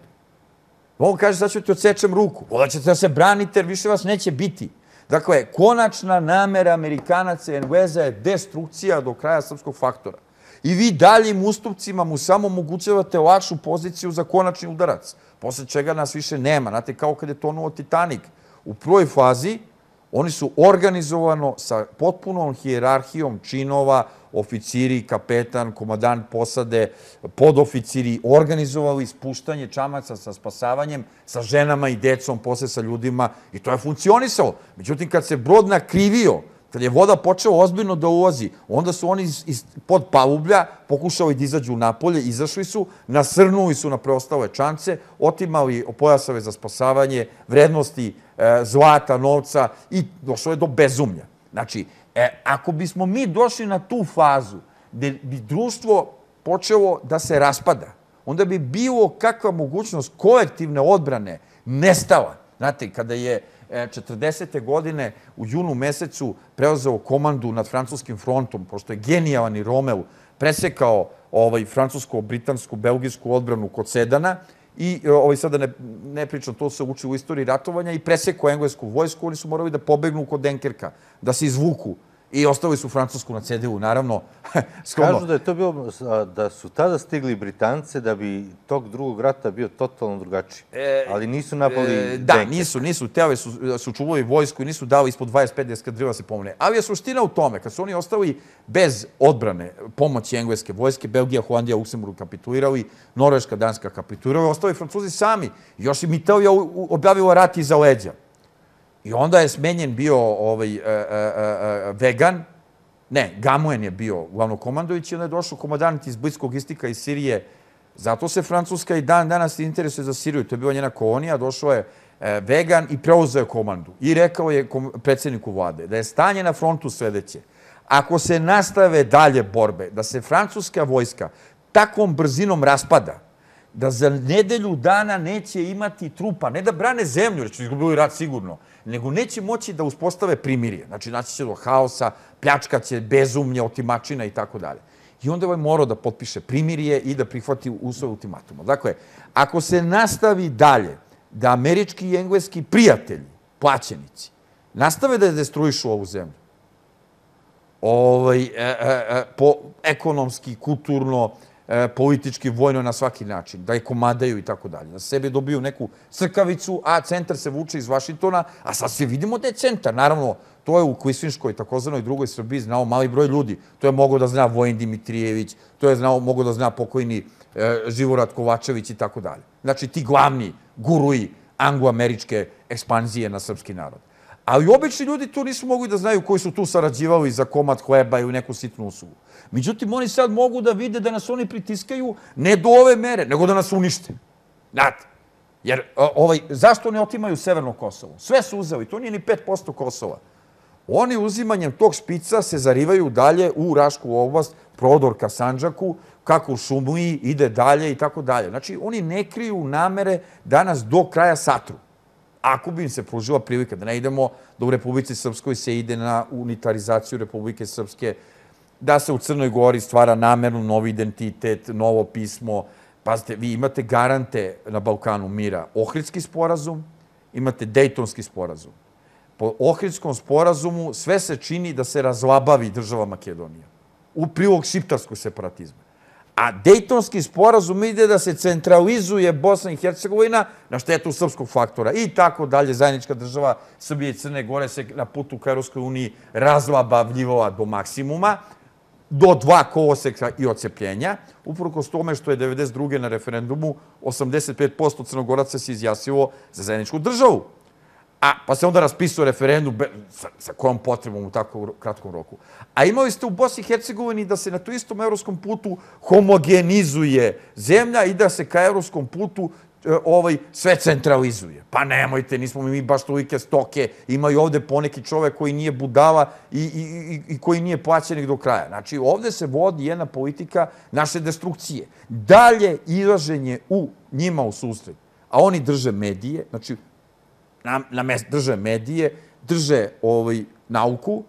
On kaže, sad ću ti odsečem ruku. Onda ćete da se branite jer više vas neće biti. Dakle, konačna namera Amerikanaca i Engleza je destrukcija do kraja srpskog faktora. I vi daljim ustupcima mu samo omogućavate lakšu poziciju za konačni udarac, posle čega nas više nema. Znate, kao kad je tonuo Titanik. U prvoj fazi oni su organizovano sa potpunom hijerarhijom činova, oficiri, kapetan, komadant posade, podoficiri, organizovali spuštanje čamaca sa spasavanjem, sa ženama i decom, posle sa ljudima, i to je funkcionisalo. Međutim, kad se brod nakrivio, kad je voda počela ozbiljno da ulazi, onda su oni pod palublja pokušali da izađu napolje, izašli su, nasrnuli su na preostale čamce, otimali pojasave za spasavanje, vrednosti zlata, novca i došlo je do bezumlja. Znači, ako bismo mi došli na tu fazu gde bi društvo počelo da se raspada, onda bi bilo kakva mogućnost kolektivne odbrane nestala. Znate, kada je 40. godine u junu mesecu preuzeo komandu nad francuskim frontom, pošto je genijalan i Romeu presekao francusko-britansku, belgijsku odbranu kod Sedana i sada ne pričam, to se uči u istoriji ratovanja, i presekao englesku vojsku, oni su morali da pobegnu kod Denkerka, da se izvuku. I ostavili su Francusku na cedilu, naravno. Kažu da je to bilo, da su tada stigli Britance da bi tog drugog rata bio totalno drugačiji. Ali nisu napali Denkerka. Da, nisu. Teo su čuvali vojsku i nisu dali ispod 25 eskadrila se pomene. Ali je suština u tome, kad su oni ostali bez odbrane pomoći engleske vojske, Belgija, Holandija, Luksemburg kapitulirali, Norveška, Danska kapitulirali, ostali Francuzi sami. Još im Italija objavila rat iza leđa. I onda je smenjen bio Vegan, ne, Gamuen je bio glavnokomandujući, onda je došao komandant iz Bliskog istika iz Sirije. Zato se Francuska i dan danas interesuje za Siriju. To je bila njena kolonija, došao je Vegan i preuzeo komandu. I rekao je predsjedniku vlade da je stanje na frontu sledeće. Ako se nastave dalje borbe, da se francuska vojska takvom brzinom raspada, da za nedelju dana neće imati trupa, ne da brane zemlju, jer će izgubili rat sigurno, nego neće moći da uspostave primirje. Znači, naći će do haosa, pljačkaće, bezumlje, otimačina i tako dalje. I onda je morao da potpiše primirje i da prihvati uslove ultimatuma. Dakle, ako se nastavi dalje da američki i engleski prijatelji, plaćenici, nastave da destruišu ovu zemlju, po ekonomski, kulturno, politički, vojno, na svaki način, da je komadaju i tako dalje, da sebe dobiju neku crkavicu, a centar se vuče iz Vašingtona, a sad se vidimo da je centar. Naravno, to je u Kvislinškoj, takozvanoj drugoj Srbiji, znao mali broj ljudi. To je mogao da zna Vojin Dimitrijević, to je mogao da zna pokojni Živorad Kovačević i tako dalje. Znači, ti glavni guruji anglo-američke ekspanzije na srpski narod. Ali obični ljudi tu nisu mogli da znaju koji su tu sarađivali za komad hleba i u neku sitnu uslugu. Međutim, oni sad mogu da vide da nas oni pritiskaju ne do ove mere, nego da nas unište. Znate, jer zašto ne otimaju Severno Kosovo? Sve su uzeli, to nije ni 5% Kosova. Oni uzimanjem tog špica se zarivaju dalje u Rašku oblast, prodor ka Sandžaku, kako u Šumliji, ide dalje i tako dalje. Znači, oni ne kriju namere da nas do kraja satru. Ako bi im se pružila prilika da ne idemo da u Republici Srpskoj se ide na unitarizaciju Republike Srpske, da se u Crnoj Gori stvara namerno novi identitet, novo pismo. Pazite, vi imate garante na Balkanu mira. Ohridski sporazum, imate Dejtonski sporazum. Po Ohridskom sporazumu sve se čini da se razlabavi država Makedonija u prilog šiptarskog separatizma. A Dejtonski sporazum ide da se centralizuje Bosna i Hercegovina na štetu srpskog faktora i tako dalje. Zajednička država Srbije i Crne Gore se na putu ka Evropskoj uniji razlabavljivala do maksimuma, do 2 koloseka i ocepljenja, uprkos tome što je 1992. na referendumu 85% Crnogoraca se izjasnilo za zajedničku državu. Pa se onda raspisao referendum sa kojom potrebom u tako kratkom roku. A imali ste u Bosni i Hercegovini da se na to istom evropskom putu homogenizuje zemlja i da se ka evropskom putu sve centralizuje. Pa nemojte, nismo mi baš tolike stoke, imaju ovde poneki čovek koji nije budala i koji nije plaćenik do kraja. Znači, ovde se vodi jedna politika naše destrukcije. Dalje izlaženje njima u susret. A oni drže medije, znači, drže medije, drže nauku,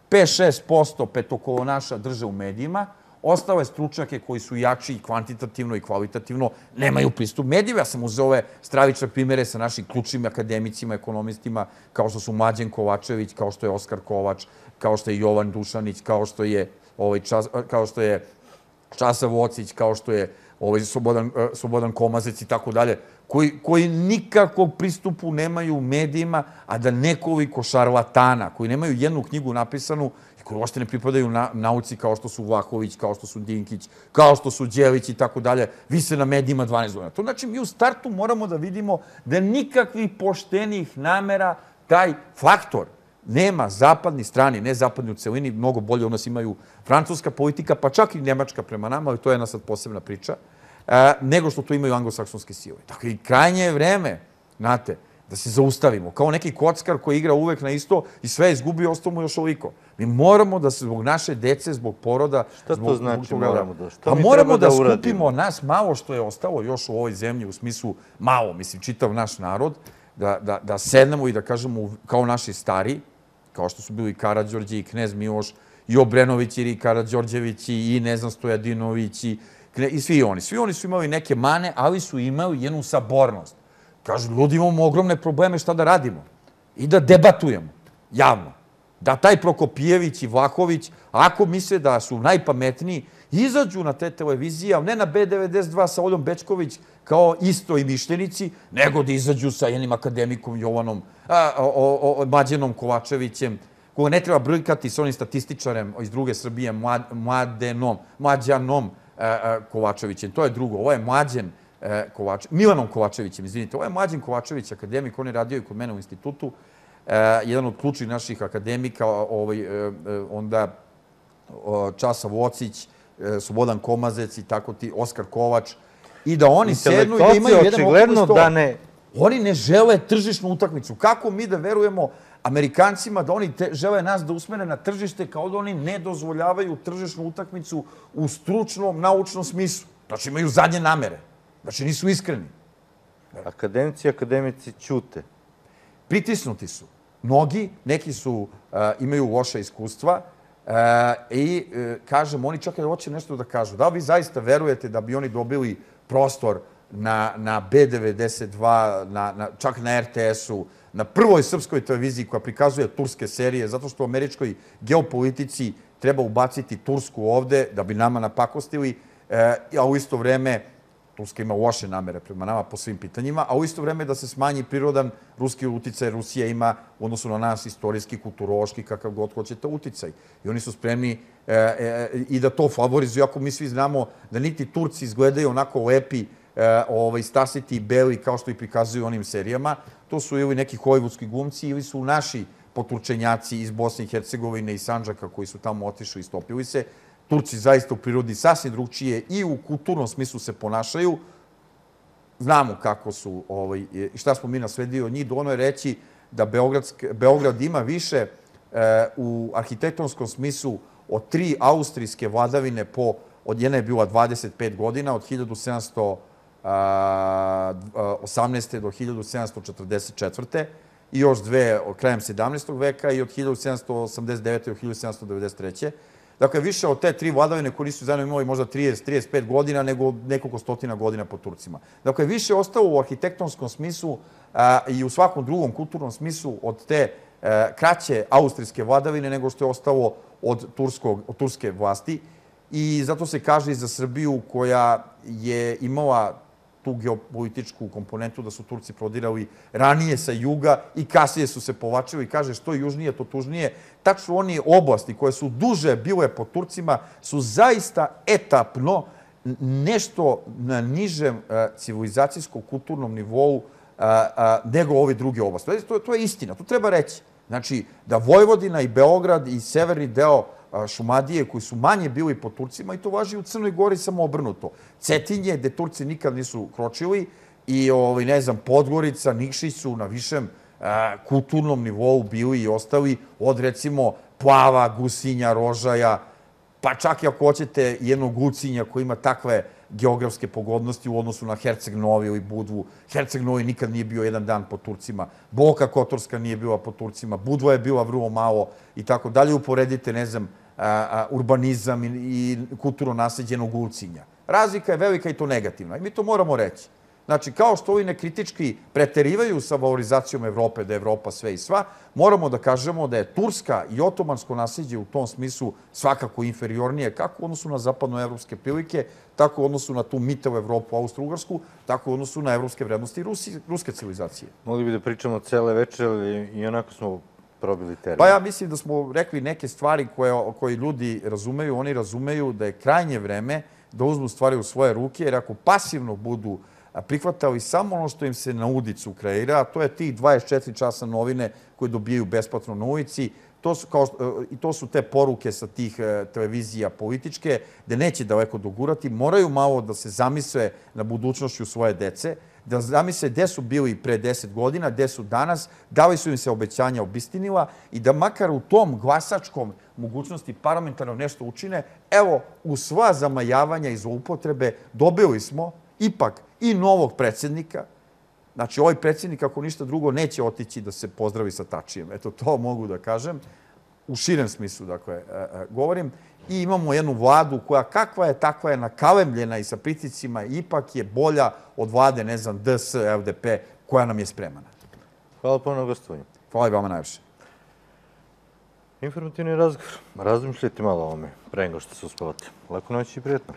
5-6% petokolonaša drže u medijima, ostale stručnjake koji su jači i kvantitativno i kvalitativno nemaju pristup medijima. Ja sam uzeo ove stravične primere sa našim ključnim akademicima, ekonomistima, kao što su Mlađen Kovačević, kao što je Oskar Kovač, kao što je Jovan Dušanić, kao što je Časa Vocić, kao što je Slobodan Komazec i tako dalje, koji nikakvog pristupu nemaju u medijima, a da nekoliko šarlatana, koji nemaju jednu knjigu napisanu i koji uopšte ne pripadaju nauci kao što su Vlahović, kao što su Dinkić, kao što su Đelić i tako dalje, vise na medijima 12 godina. To znači mi u startu moramo da vidimo da nikakvih poštenih namera taj faktor nema zapadni strani, ne zapadni u celini, mnogo bolje od nas imaju francuska politika, pa čak i Nemačka prema nama, ali to je jedna sad posebna priča, nego što to imaju anglosaksonske sile. Dakle, i krajnje je vreme, znate, da se zaustavimo. Kao neki kockar koji igra uvek na isto i sve je izgubio, ostalo mu još ovoliko. Mi moramo da se zbog naše dece, zbog poroda... Šta to znači moramo da? Pa moramo da skupimo nas malo što je ostalo još u ovoj zemlji, u smislu malo, mislim, čitav naš narod, da sednemo i da kažemo kao naši stari, kao što su bili i Karađorđe i Knez Miloš, i Obrenović i Karađorđevići, i ne znam Stojadinović, i svi oni. Svi oni su imali neke mane, ali su imali jednu sabornost. Kažu, ljudi, imamo ogromne probleme, šta da radimo? I da debatujemo, javno. Da taj Prokopijević i Vlahović, ako misle da su najpametniji, izađu na te televizije, ali ne na B92 sa Oljom Bečković kao isto i mišljenici, nego da izađu sa jednim akademikom Jovanom, Mlađenom Kovačevićem, koga ne treba brkati s onim statističarem iz druge Srbije, Mlađanom Kovačevićem. To je drugo. Ovo je Mlađen Milanom Kovačevićem, izvinite. Ovo je Mlađen Kovačević, akademik, on je radio i kod mene u institutu. jedan od ključnih naših akademika, onda Časa Vocić, Slobodan Komazec i tako ti, Oskar Kovač, i da oni sednu i da imaju jedan okrugli sto. Oni ne žele tržišnu utakmicu. Kako mi da verujemo Amerikancima da oni žele nas da usmere na tržište kao da oni ne dozvoljavaju tržišnu utakmicu u stručnom, naučnom smislu? Znači imaju zadnje namere. Znači nisu iskreni. Akademici i akademici ćute. Pritisnuti su. Mnogi, neki imaju loša iskustva i, kažem, oni čak i hoće nešto da kažu. Da li vi zaista verujete da bi oni dobili prostor na B92, čak na RTS-u, na prvoj srpskoj televiziji koja prikazuje turske serije, zato što u američkoj geopolitici treba ubaciti Tursku ovde da bi nama napakostili, a u isto vreme Turska ima loše namere prema nama po svim pitanjima, a u isto vreme da se smanji prirodan ruski uticaj. Rusija ima u odnosu na nas istorijski, kulturološki, kakav god hoćete uticaj. I oni su spremni i da to favorizuju, ako mi svi znamo da niti Turci izgledaju onako lepi, stasiti i beli kao što ih prikazuju u onim serijama. To su ili neki hollywoodski glumci ili su naši poturčenjaci iz Bosne i Hercegovine i Sandžaka koji su tamo otišli i stopili se. Turci zaista u prirodi sasvim drugčije i u kulturnom smislu se ponašaju. Znamo kako su, šta smo mi nasledili od njih. Dovoljno je reći da Beograd ima više u arhitektonskom smislu od 3 austrijske vladavine od jedne je bila 25 godina, od 1718. do 1744. i još dve krajem 17. veka i od 1789. do 1793. Dakle, više od te 3 vladavine koje nisu zajedno imali možda 30-35 godina, nego nekoliko stotina godina po Turcima. Dakle, više je ostalo u arhitektonskom smislu i u svakom drugom kulturnom smislu od te kraće austrijske vladavine nego što je ostalo od turske vlasti. I zato se kaže i za Srbiju koja je imala tu geopolitičku komponentu da su Turci prodirali ranije sa juga i kasnije su se povlačili i kaže što južnije, to tužnije. Tačno oni oblasti koje su duže bile pod Turcima su zaista etapno nešto na nižem civilizacijsko-kulturnom nivou nego ove druge oblasti. To je istina, to treba reći. Znači, da Vojvodina i Beograd i severni deo Šumadije, koji su manje bili pod Turcima, i to važi u Crnoj Gori samo obrnuto. Cetinje, gde Turci nikad nisu kročili, i, ne znam, Podgorica, Nikšić su na višem kulturnom nivou bili i ostali od, recimo, Plava, Gusinja, Rožaja, pa čak i ako hoćete jednog Gucinja koji ima takve geografske pogodnosti u odnosu na Herceg Novi ili Budvu. Herceg Novi nikad nije bio jedan dan pod Turcima. Boka Kotorska nije bila pod Turcima. Budva je bila vrlo malo i tako dalje. Uporedite, ne znam, urbanizam i kulturno nasleđeno Gucinja. Razlika je velika i to negativna. I mi to moramo reći. Znači, kao što ovi nekritički preterivaju sa valorizacijom Evrope, da je Evropa sve i sva, moramo da kažemo da je turska i otomansko nasleđe u tom smislu svakako inferiornije, kako u odnosu na zapadnoevropske prilike, tako u odnosu na tu mitavu Evropu, Austro-Ugarsku, tako u odnosu na evropske vrednosti i ruske civilizacije. Mogli bi da pričamo cele večer, ali i onako smo probili termin. Pa ja mislim da smo rekli neke stvari koje ljudi razumeju. Oni razumeju da je krajnje vreme da uzmu stvari u svoje ruke, jer ako pasivno budu prihvatali samo ono što im se na udicu kreira, a to je tih 24 časa novine koje dobijaju besplatno na ulici, i to su te poruke sa tih televizija političke, gde neće daleko dogurati, moraju malo da se zamisle na budućnošću svoje dece, da zamisle gde su bili pre 10 godina, gde su danas, da li su im se obećanja obistinila i da makar u tom glasačkom mogućnosti parlamentarno nešto učine. Evo, u sva zamajavanja i zloupotrebe dobili smo ipak i novog predsjednika. Znači, ovaj predsjednik, ako ništa drugo, neće otići da se pozdravi sa Tačijem. Eto, to mogu da kažem. U širem smislu, dakle, govorim. I imamo jednu vladu koja kakva je, takva je, nakalemljena i sa pritiscima, ipak je bolja od vlade, ne znam, DS, LDP, koja nam je spremana. Hvala puno na gostovanju. Hvala i vama najviše. Informativni razgovor. Razmišljajte malo o ovome, pre nego što se uspavate. Laku noć i prijetno.